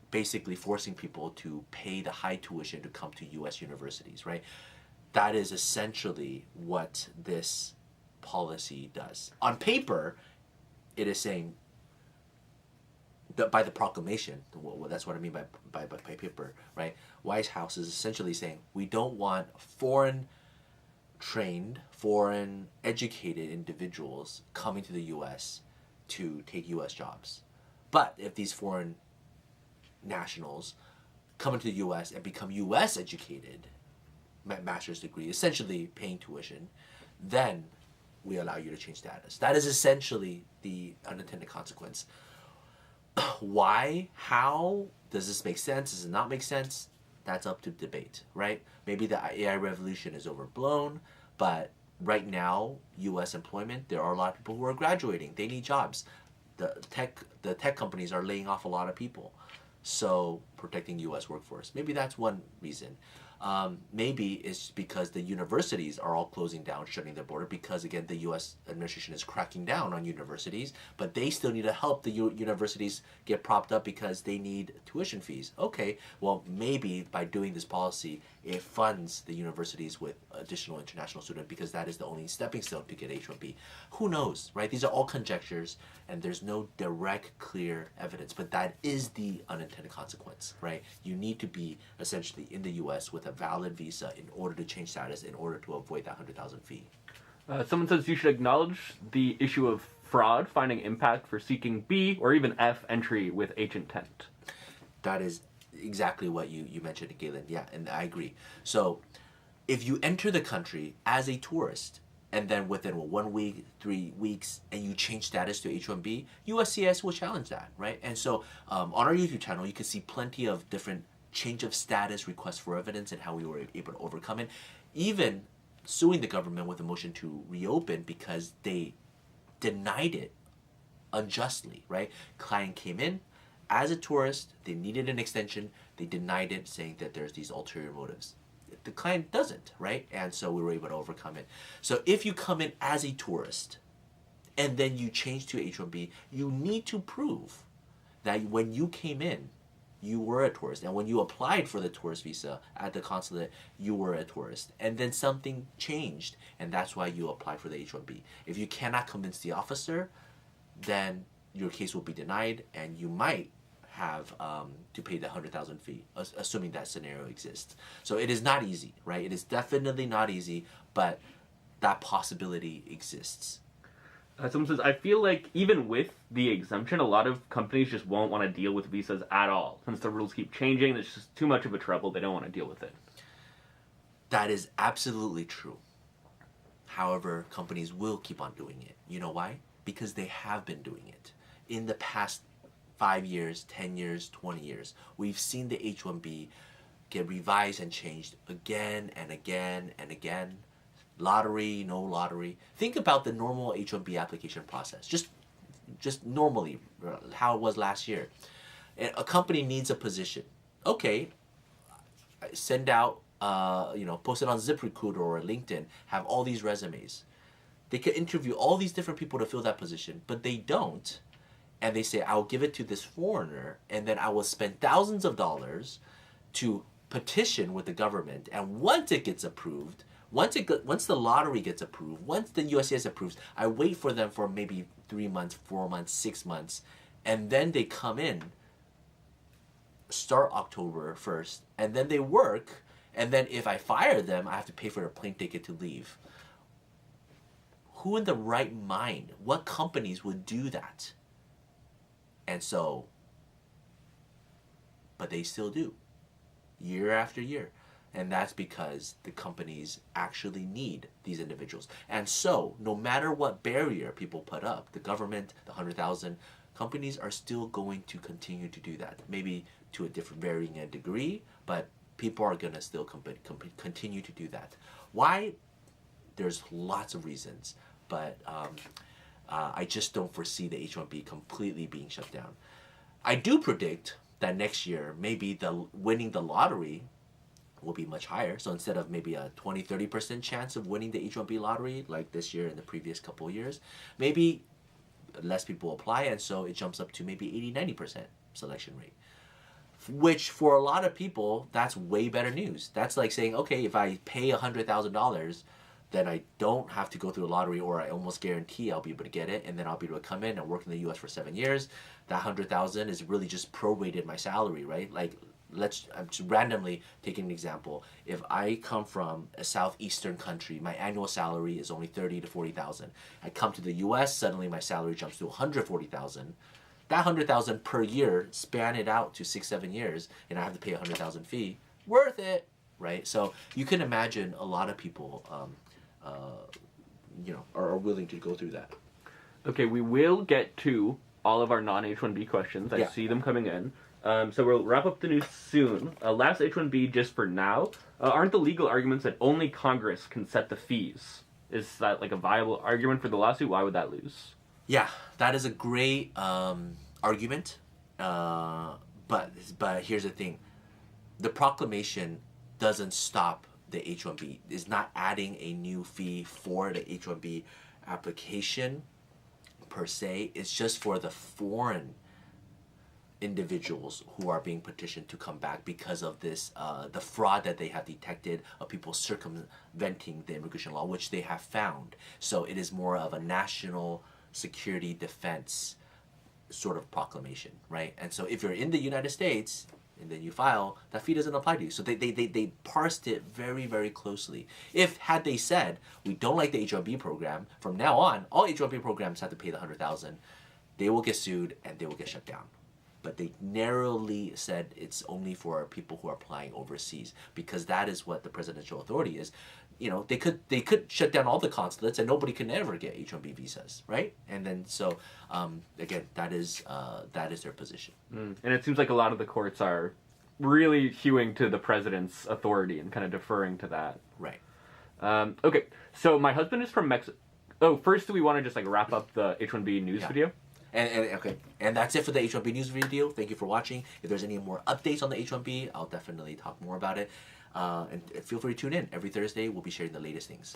Speaker 2: basically forcing people to pay the high tuition to come to U.S. universities, right? That is essentially what this policy does. On paper, it is saying that by the proclamation, that's what I mean by paper, right? White House is essentially saying we don't want foreign-trained, foreign-educated individuals coming to the U.S. to take U.S. jobs. But if these foreign nationals come into the U.S. and become U.S. educated, master's degree, essentially paying tuition, then we allow you to change status. That is essentially the unintended consequence. Why? How? Does this make sense? Does it not make sense? that's up to debate, right? Maybe the AI revolution is overblown, but right now, U.S. employment, there are a lot of people who are graduating. They need jobs. The tech companies are laying off a lot of people. So protecting U.S. workforce. Maybe that's one reason. Maybe it's because the universities are all closing down, shutting their border, because again, the U.S. administration is cracking down on universities, but they still need to help the universities get propped up because they need tuition fees. Okay, well, maybe by doing this policy, it funds the universities with additional international students because that is the only stepping stone to get H-1B. Who knows, right? These are all conjectures, and there's no direct, clear evidence, but that is the unintended consequence, right? You need to be essentially in the U.S. with a valid visa in order to change status, in order to avoid that 100,000 fee.
Speaker 1: Someone says you should acknowledge the issue of fraud finding impact for seeking B or even F entry with H intent.
Speaker 2: That is exactly what you mentioned, Galen. Yeah, and I agree. So if you enter the country as a tourist, and then within 1 week, 3 weeks, and you change status to H-1B, USCIS will challenge that, right? And so on our YouTube channel, you can see plenty of different change of status requests for evidence and how we were able to overcome it. Even suing the government with a motion to reopen because they denied it unjustly, right? Client came in as a tourist, they needed an extension, they denied it, saying that there's these ulterior motives. The client doesn't, right? And so we were able to overcome it. So if you come in as a tourist and then you change to H-1B, you need to prove that when you came in, you were a tourist. And when you applied for the tourist visa at the consulate, you were a tourist. And then something changed, and that's why you applied for the H-1B. If you cannot convince the officer, then your case will be denied, and you might have to pay the 100,000 fee, assuming that scenario exists. So it is not easy, right? It is definitely not easy, but that possibility exists.
Speaker 1: Someone says, I feel like even with the exemption, a lot of companies just won't want to deal with visas at all. Since the rules keep changing, it's just too much of a trouble. They don't want to deal with it.
Speaker 2: That is absolutely true. However, companies will keep on doing it. You know why? Because they have been doing it. In the past 5 years, 10 years, 20 years, we've seen the H-1B get revised and changed again and again and again. Lottery, no lottery. Think about the normal H-1B application process. Just normally, how it was last year. A company needs a position. Okay, send out, post it on ZipRecruiter or LinkedIn, have all these resumes. They could interview all these different people to fill that position, but they don't. And they say, I'll give it to this foreigner, and then I will spend thousands of dollars to petition with the government. And once it gets approved, once the lottery gets approved, once the USCIS approves, I wait for them for maybe 3 months, 4 months, 6 months, and then they come in, start October 1st, and then they work, and then if I fire them, I have to pay for their plane ticket to leave. Who in the right mind, what companies would do that? And so, but they still do, year after year. And that's because the companies actually need these individuals. And so, no matter what barrier people put up, the government, the 100,000, companies are still going to continue to do that. Maybe to a different varying degree, but people are going to still continue to do that. Why? There's lots of reasons, but I just don't foresee the H-1B completely being shut down. I do predict that next year, maybe winning the lottery will be much higher. So instead of maybe a 20-30% chance of winning the H-1B lottery like this year and the previous couple of years, maybe less people apply, and so it jumps up to maybe 80-90% selection rate. Which for a lot of people, that's way better news. That's like saying, okay, if I pay $100,000, then I don't have to go through a lottery, or I almost guarantee I'll be able to get it, and then I'll be able to come in and work in the U.S. for 7 years. That $100,000 is really just prorated my salary, right? Like, I'm just randomly taking an example. If I come from a southeastern country, my annual salary is only $30,000 to $40,000. I come to the U.S., suddenly my salary jumps to $140,000. That $100,000 per year, span it out to 6-7 years, and I have to pay $100,000 fee. Worth it, right? So you can imagine a lot of people, are willing to go through that.
Speaker 1: Okay, we will get to all of our non-H-1B questions. I see them coming in. So we'll wrap up the news soon. Last H-1B just for now. Aren't the legal arguments that only Congress can set the fees? Is that like a viable argument for the lawsuit? Why would that lose?
Speaker 2: Yeah, that is a great argument. But here's the thing. The proclamation doesn't stop the H-1B. It's not adding a new fee for the H-1B application per se. It's just for the foreign individuals who are being petitioned to come back because of this, the fraud that they have detected of people circumventing the immigration law, which they have found. So it is more of a national security defense sort of proclamation, right? And so if you're in the United States and then you file, that fee doesn't apply to you. So they parsed it very, very closely. Had they said, we don't like the H-1B program, from now on, all H-1B programs have to pay the $100,000, they will get sued and they will get shut down. But they narrowly said it's only for people who are applying overseas, because that is what the presidential authority is. You know, they could shut down all the consulates and nobody can ever get H-1B visas, right? And then so again, that is their position.
Speaker 1: And it seems like a lot of the courts are really hewing to the president's authority and kind of deferring to that.
Speaker 2: Right.
Speaker 1: Okay, so my husband is from Mexico. Oh, first do we want to just like wrap up the H-1B news video?
Speaker 2: And that's it for the H-1B news video. Thank you for watching. If there's any more updates on the H-1B, I'll definitely talk more about it. And feel free to tune in. Every Thursday, we'll be sharing the latest things.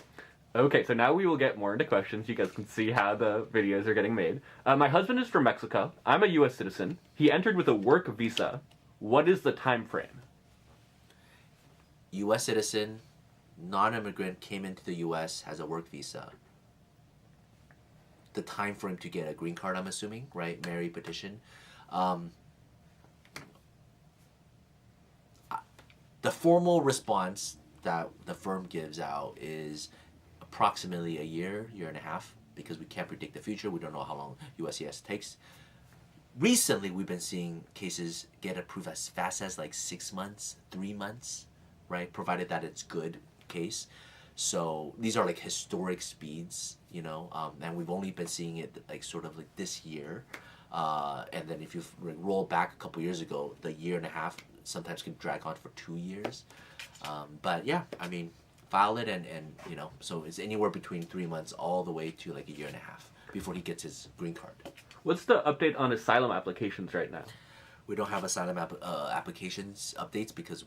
Speaker 1: Okay, so now we will get more into questions. You guys can see how the videos are getting made. My husband is from Mexico. I'm a U.S. citizen. He entered with a work visa. What is the time frame?
Speaker 2: U.S. citizen, non-immigrant, came into the U.S., has a work visa. The time for him to get a green card, I'm assuming, right? Mary petition. The formal response that the firm gives out is approximately a year and a half, because we can't predict the future. We don't know how long USCIS takes. Recently, we've been seeing cases get approved as fast as like 6 months, 3 months, right? Provided that it's good case. So these are like historic speeds, you know, and we've only been seeing it like sort of like this year. And then if you roll back a couple years ago, the year and a half sometimes can drag on for 2 years. But yeah, I mean, file it and you know, so it's anywhere between 3 months all the way to like a year and a half before he gets his green card.
Speaker 1: What's the update on asylum applications right now?
Speaker 2: We don't have asylum applications updates because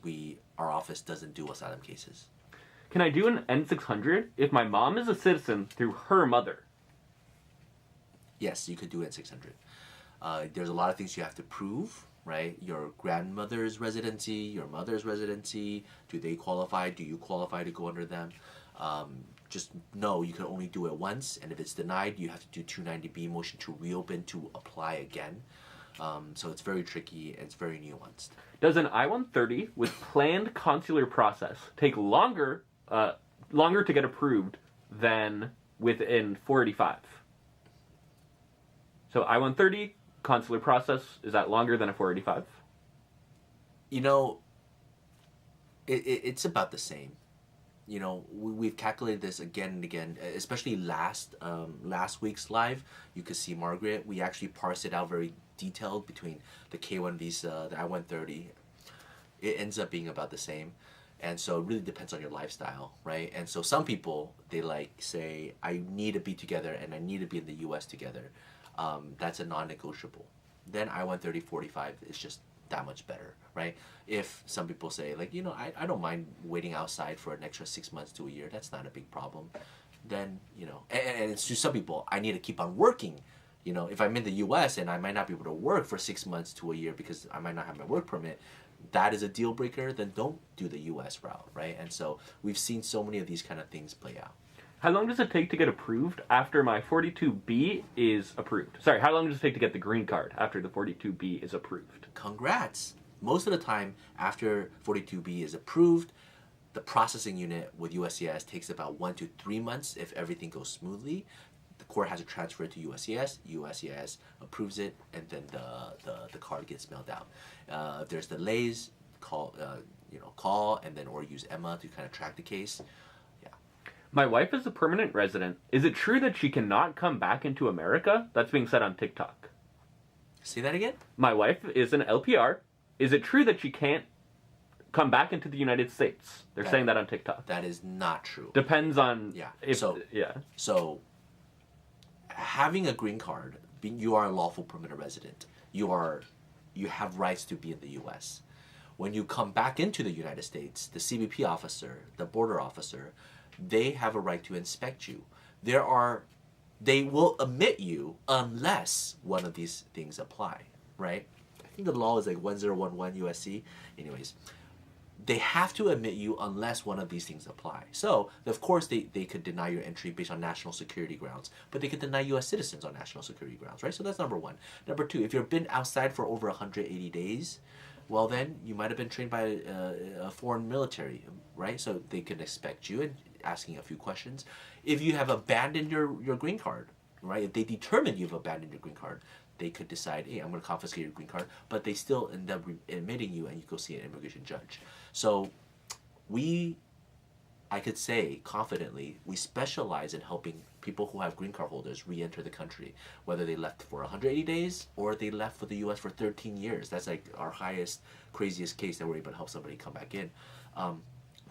Speaker 2: our office doesn't do asylum cases.
Speaker 1: Can I do an N600 if my mom is a citizen through her mother?
Speaker 2: Yes, you could do N600. There's a lot of things you have to prove, right? Your grandmother's residency, your mother's residency, do they qualify? Do you qualify to go under them? Just know you can only do it once, and if it's denied, you have to do 290B motion to reopen to apply again. So it's very tricky and it's very nuanced.
Speaker 1: Does an I-130 with planned consular process take longer to get approved than within 485? So I-130 consular process, is that longer than a 485?
Speaker 2: You know, it's about the same. You know, we've calculated this again and again, especially last week's live. You could see Margaret. We actually parsed it out very detailed between the K1 visa, the I-130. It ends up being about the same. And so it really depends on your lifestyle, right? And so some people, they say, I need to be together and I need to be in the U.S. together. That's a non-negotiable. Then I-130 45 is just that much better, right? If some people say, I don't mind waiting outside for an extra 6 months to a year, that's not a big problem. Then, and it's to some people, I need to keep on working. If I'm in the U.S. and I might not be able to work for 6 months to a year because I might not have my work permit, that is a deal breaker, then don't do the U.S. route, right? And so we've seen so many of these kind of things play out.
Speaker 1: How long does it take to get approved after my 42B is approved? Sorry, how long does it take to get the green card after the 42B is approved?
Speaker 2: Congrats! Most of the time, after 42B is approved, the processing unit with USCIS takes about 1 to 3 months if everything goes smoothly. The court has to transfer it to USCIS. USCIS approves it, and then the card gets mailed out. If there's delays, call and then or use Emma to kind of track the case.
Speaker 1: My wife is a permanent resident. Is it true that she cannot come back into America? That's being said on TikTok.
Speaker 2: Say that again?
Speaker 1: My wife is an LPR. is it true that she can't come back into the United States? They're saying that on TikTok.
Speaker 2: That is not true.
Speaker 1: Depends on
Speaker 2: Yeah. So having a green card, you are a lawful permanent resident. You have rights to be in the U.S. When you come back into the United States, the CBP officer, the border officer, they have a right to inspect you. They will admit you unless one of these things apply, right? I think the law is like 1011 USC. Anyways, they have to admit you unless one of these things apply. So, of course, they could deny your entry based on national security grounds, but they could deny U.S. citizens on national security grounds, right? So that's number one. Number two, if you've been outside for over 180 days, well, then you might have been trained by a foreign military, right? So they can expect you and asking a few questions. If you have abandoned your green card, right? If they determine you've abandoned your green card, they could decide, hey, I'm going to confiscate your green card, but they still end up admitting you and you go see an immigration judge. So I could say confidently, we specialize in helping people who have green card holders re-enter the country, whether they left for 180 days or they left for the U.S. for 13 years. That's like our highest, craziest case that we're able to help somebody come back in.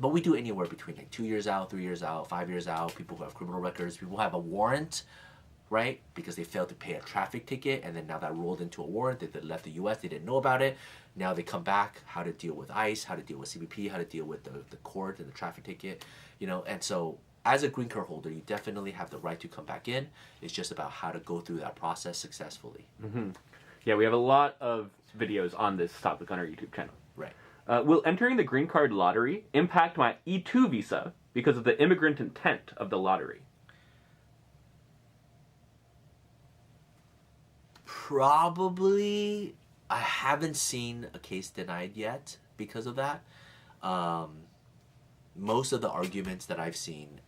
Speaker 2: But we do anywhere between like 2 years out, 3 years out, 5 years out, people who have criminal records, people who have a warrant, right? Because they failed to pay a traffic ticket and then now that rolled into a warrant, they left the U.S., they didn't know about it. Now they come back, how to deal with ICE, how to deal with CBP, how to deal with the court and the traffic ticket, and so as a green card holder, you definitely have the right to come back in. It's just about how to go through that process successfully.
Speaker 1: Mm-hmm. Yeah, we have a lot of videos on this topic on our YouTube channel.
Speaker 2: Right.
Speaker 1: Will entering the green card lottery impact my E2 visa because of the immigrant intent of the lottery?
Speaker 2: Probably. I haven't seen a case denied yet because of that. Most of the arguments that I've seen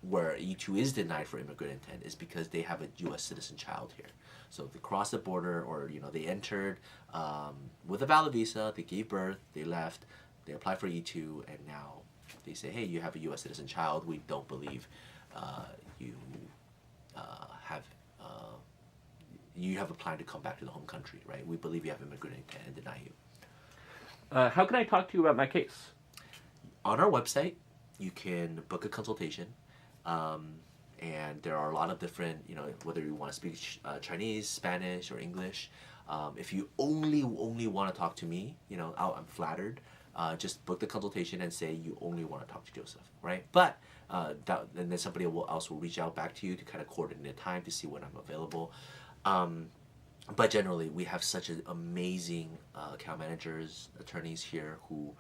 Speaker 2: where E2 is denied for immigrant intent is because they have a U.S. citizen child here. So they crossed the border or, they entered with a valid visa, they gave birth, they left, they applied for E2, and now they say, hey, you have a U.S. citizen child. We don't believe you have a plan to come back to the home country, right? We believe you have immigrant intent and deny you.
Speaker 1: How can I talk to you about my case?
Speaker 2: On our website, you can book a consultation, and there are a lot of different, whether you want to speak Chinese, Spanish, or English. If you only want to talk to me, I'm flattered. Just book the consultation and say you only want to talk to Joseph, right? But and then somebody else will reach out back to you to kind of coordinate a time to see when I'm available. But generally, we have such an amazing account managers, attorneys here who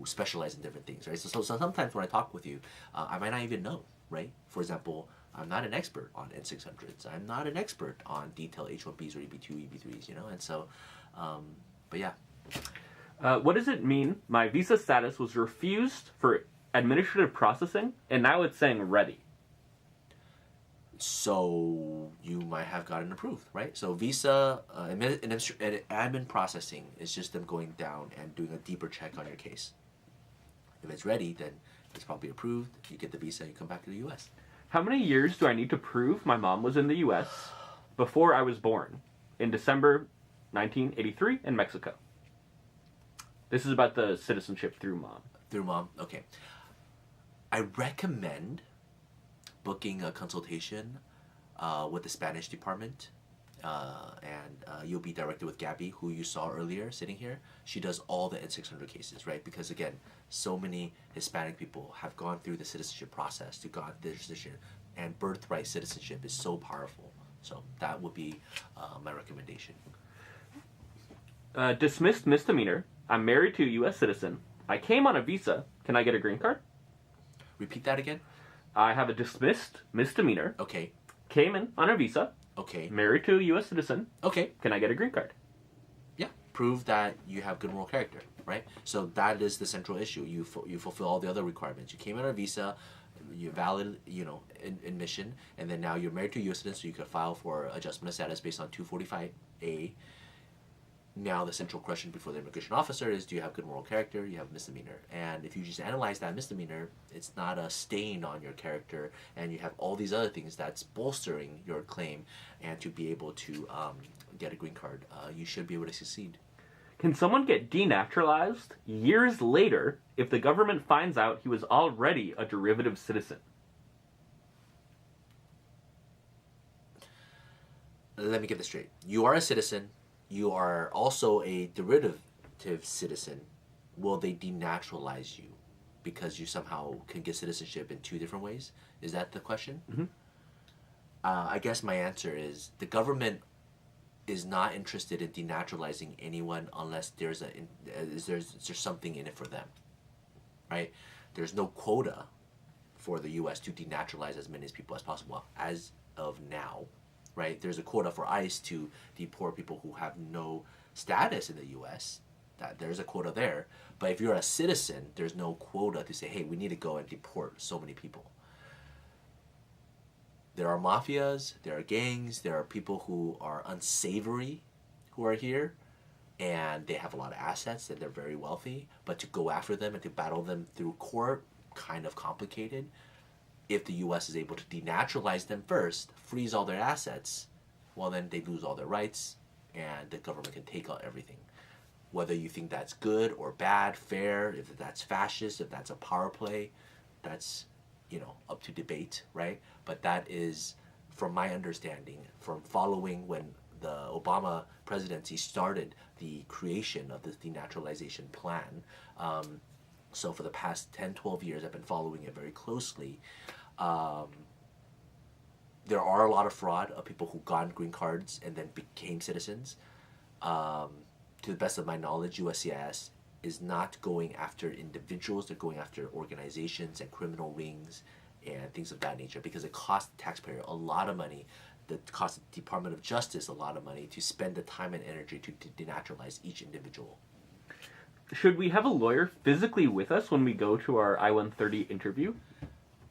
Speaker 2: specialize in different things, right? So sometimes when I talk with you, I might not even know, right? For example, I'm not an expert on N600s. I'm not an expert on detailed H-1Bs or EB2, EB3s, and so, but yeah.
Speaker 1: What does it mean my visa status was refused for administrative processing, and now it's saying ready?
Speaker 2: So you might have gotten approved, right? So visa admin processing is just them going down and doing a deeper check on your case. If it's ready, then it's probably approved. You get the visa, you come back to the U.S.
Speaker 1: How many years do I need to prove my mom was in the U.S. before I was born in December 1983 in Mexico? This is about the citizenship through mom.
Speaker 2: Through mom, okay. I recommend booking a consultation with the Spanish department, and you'll be directed with Gabby, who you saw earlier sitting here. She does all the N600 cases, right? Because again, so many Hispanic people have gone through the citizenship process to got their citizenship, and birthright citizenship is so powerful. So that would be my recommendation.
Speaker 1: Dismissed misdemeanor. I'm married to a U.S. citizen. I came on a visa. Can I get a green card?
Speaker 2: Repeat that again.
Speaker 1: I have a dismissed misdemeanor.
Speaker 2: Okay.
Speaker 1: Came in on a visa.
Speaker 2: Okay.
Speaker 1: Married to a U.S. citizen.
Speaker 2: Okay.
Speaker 1: Can I get a green card?
Speaker 2: Yeah. Prove that you have good moral character, right? So that is the central issue. You fulfill all the other requirements. You came on a visa, you valid, admission, and then now you're married to a U.S. citizen, so you could file for adjustment of status based on 245A. Now the central question before the immigration officer is, do you have good moral character? You have a misdemeanor. And if you just analyze that misdemeanor, it's not a stain on your character, and you have all these other things that's bolstering your claim, and to be able to get a green card, you should be able to succeed.
Speaker 1: Can someone get denaturalized years later if the government finds out he was already a derivative citizen?
Speaker 2: Let me get this straight. You are a citizen. You are also a derivative citizen. Will they denaturalize you because you somehow can get citizenship in two different ways? Is that the question?
Speaker 1: Mm-hmm.
Speaker 2: I guess my answer is the government is not interested in denaturalizing anyone unless there's something in it for them, right? There's no quota for the U.S. to denaturalize as many people as possible as of now, right? There's a quota for ICE to deport people who have no status in the U.S. That there's a quota there, but if you're a citizen, there's no quota to say, hey, we need to go and deport so many people. There are mafias, there are gangs, there are people who are unsavory who are here, and they have a lot of assets and they're very wealthy, but to go after them and to battle them through court, kind of complicated. If the U.S. is able to denaturalize them first, freeze all their assets, well then they lose all their rights and the government can take out everything. Whether you think that's good or bad, fair, if that's fascist, if that's a power play, that's, up to debate, right? But that is, from my understanding, from following when the Obama presidency started the creation of this denaturalization plan. So for the past 10, 12 years, I've been following it very closely. There are a lot of fraud of people who got green cards and then became citizens. To the best of my knowledge, USCIS is not going after individuals, they're going after organizations and criminal rings and things of that nature because it costs the taxpayer a lot of money. It costs the Department of Justice a lot of money to spend the time and energy to denaturalize each individual.
Speaker 1: Should we have a lawyer physically with us when we go to our I-130 interview?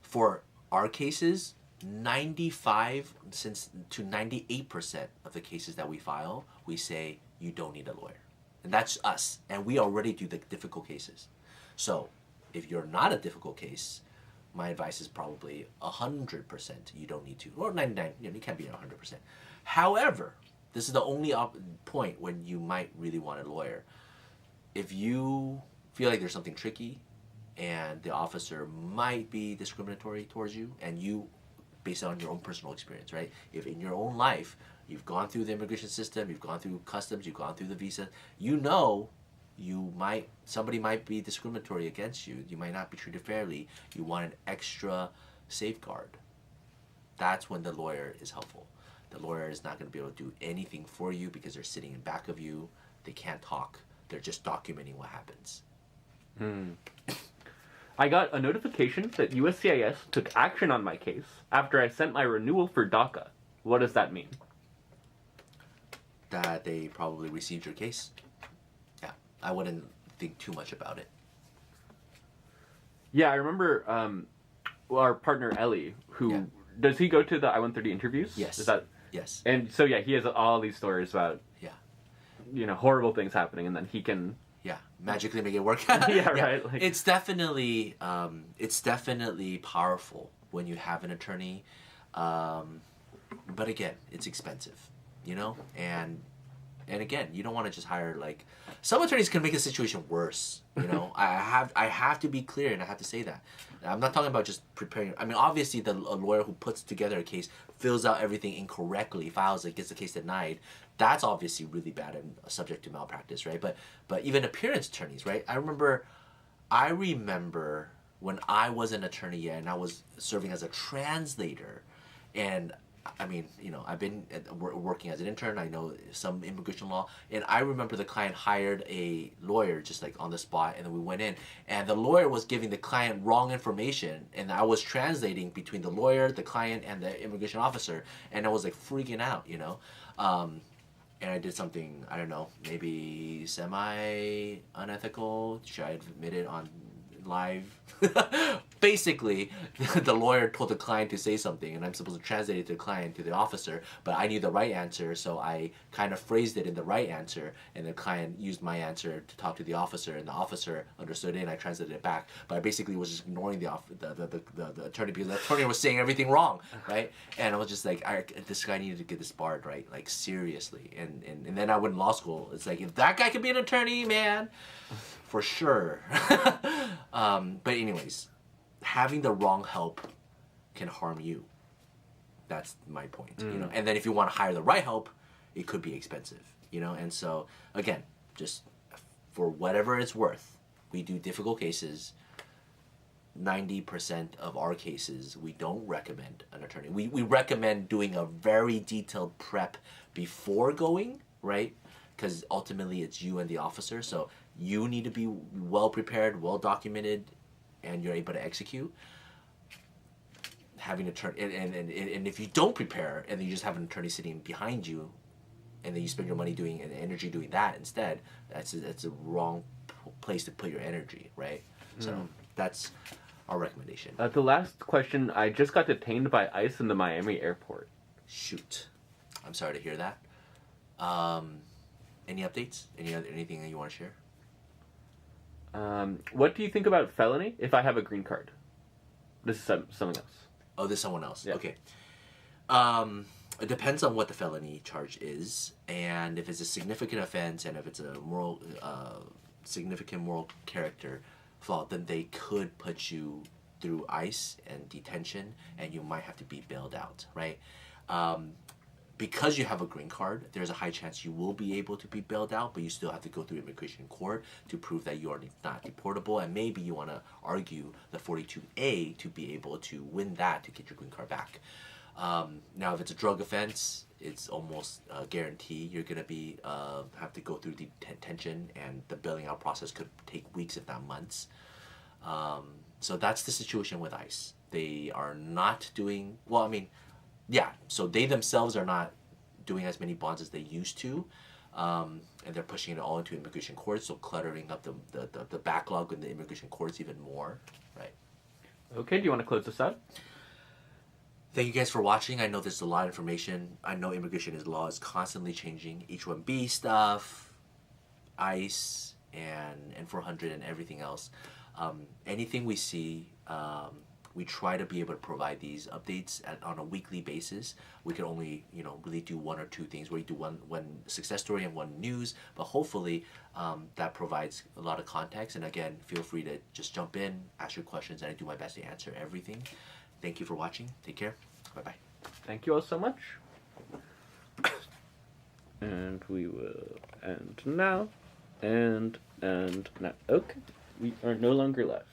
Speaker 2: For our cases, 95 to 98% of the cases that we file, we say you don't need a lawyer. And that's us. And we already do the difficult cases. So if you're not a difficult case, my advice is probably 100% you don't need to. Or 99, you can't be 100%. However, this is the only point when you might really want a lawyer. If you feel like there's something tricky and the officer might be discriminatory towards you, and you, based on your own personal experience, right? If in your own life, you've gone through the immigration system, you've gone through customs, you've gone through the visa, somebody might be discriminatory against you. You might not be treated fairly. You want an extra safeguard. That's when the lawyer is helpful. The lawyer is not going to be able to do anything for you because they're sitting in back of you. They can't talk. They're just documenting what happens.
Speaker 1: I got a notification that USCIS took action on my case after I sent my renewal for DACA. What does that mean?
Speaker 2: That they probably received your case. Yeah, I wouldn't think too much about it.
Speaker 1: Yeah, I remember our partner Ellie, who does he go to the I-130 interviews?
Speaker 2: Yes.
Speaker 1: Is that?
Speaker 2: Yes.
Speaker 1: And so he has all these stories about horrible things happening, and then he can
Speaker 2: magically make it work.
Speaker 1: Right.
Speaker 2: It's definitely powerful when you have an attorney, but again, it's expensive, and again, you don't want to just hire some attorneys can make a situation worse. I have to be clear, and I have to say that. I'm not talking about just preparing. I mean, obviously, a lawyer who puts together a case, fills out everything incorrectly, files it, gets the case denied. That's obviously really bad and subject to malpractice, right? But even appearance attorneys, right? I remember when I was an attorney yet, and I was serving as a translator, and I mean, I've been working as an intern. I know some immigration law, and I remember the client hired a lawyer just on the spot, and then we went in, and the lawyer was giving the client wrong information, and I was translating between the lawyer, the client, and the immigration officer, and I was freaking out, and I did something, I don't know, maybe semi-unethical. Should I admit it on live? basically, the lawyer told the client to say something, and I'm supposed to translate it to the client, to the officer, but I knew the right answer, so I kind of phrased it in the right answer, and the client used my answer to talk to the officer, and the officer understood it, and I translated it back. But I basically was just ignoring the attorney, because the attorney was saying everything wrong, right? And I was just like, this guy needed to get this barred, right? Like, seriously. And then I went to law school. It's like, if that guy could be an attorney, man, for sure. But anyways, having the wrong help can harm you. That's my point, you know. And then if you want to hire the right help, it could be expensive, you know. And so again, just for whatever it's worth, we do difficult cases. 90% of our cases, we don't recommend an attorney. We recommend doing a very detailed prep before going, right? Because ultimately it's you and the officer, so you need to be well prepared, well documented, and you're able to execute. Having an attorney, and if you don't prepare, and then you just have an attorney sitting behind you, and then you spend your money doing and energy doing that instead, that's a wrong place to put your energy, right? So that's our recommendation.
Speaker 1: The last question, I just got detained by ICE in the Miami airport.
Speaker 2: Shoot, I'm sorry to hear that. Any updates? Anything that you want to share?
Speaker 1: What do you think about felony if I have a green card? This is someone else.
Speaker 2: Oh, this is someone else.
Speaker 1: Yeah.
Speaker 2: Okay. It depends on what the felony charge is, and if it's a significant offense, and if it's a significant moral character flaw, then they could put you through ICE and detention, and you might have to be bailed out, right? Because you have a green card, there's a high chance you will be able to be bailed out, but you still have to go through immigration court to prove that you are not deportable, and maybe you want to argue the 42A to be able to win that to get your green card back. Now, if it's a drug offense, it's almost guaranteed you're going to be have to go through detention, and the bailing out process could take weeks, if not months. So that's the situation with ICE. They are not doing, well, I mean, yeah, so they themselves are not doing as many bonds as they used to, and they're pushing it all into immigration courts, so cluttering up the backlog in the immigration courts even more, right?
Speaker 1: Okay, do you want to close this out?
Speaker 2: Thank you guys for watching. I know there's a lot of information. I know immigration law is constantly changing. H-1B stuff, ICE, and N-400 and everything else. Anything we see, we try to be able to provide these updates on a weekly basis. We can only, really do one or two things. We do one success story and one news, but hopefully that provides a lot of context. And again, feel free to just jump in, ask your questions, and I do my best to answer everything. Thank you for watching. Take care. Bye-bye.
Speaker 1: Thank you all so much. And we will end now. And now. Okay. We are no longer live.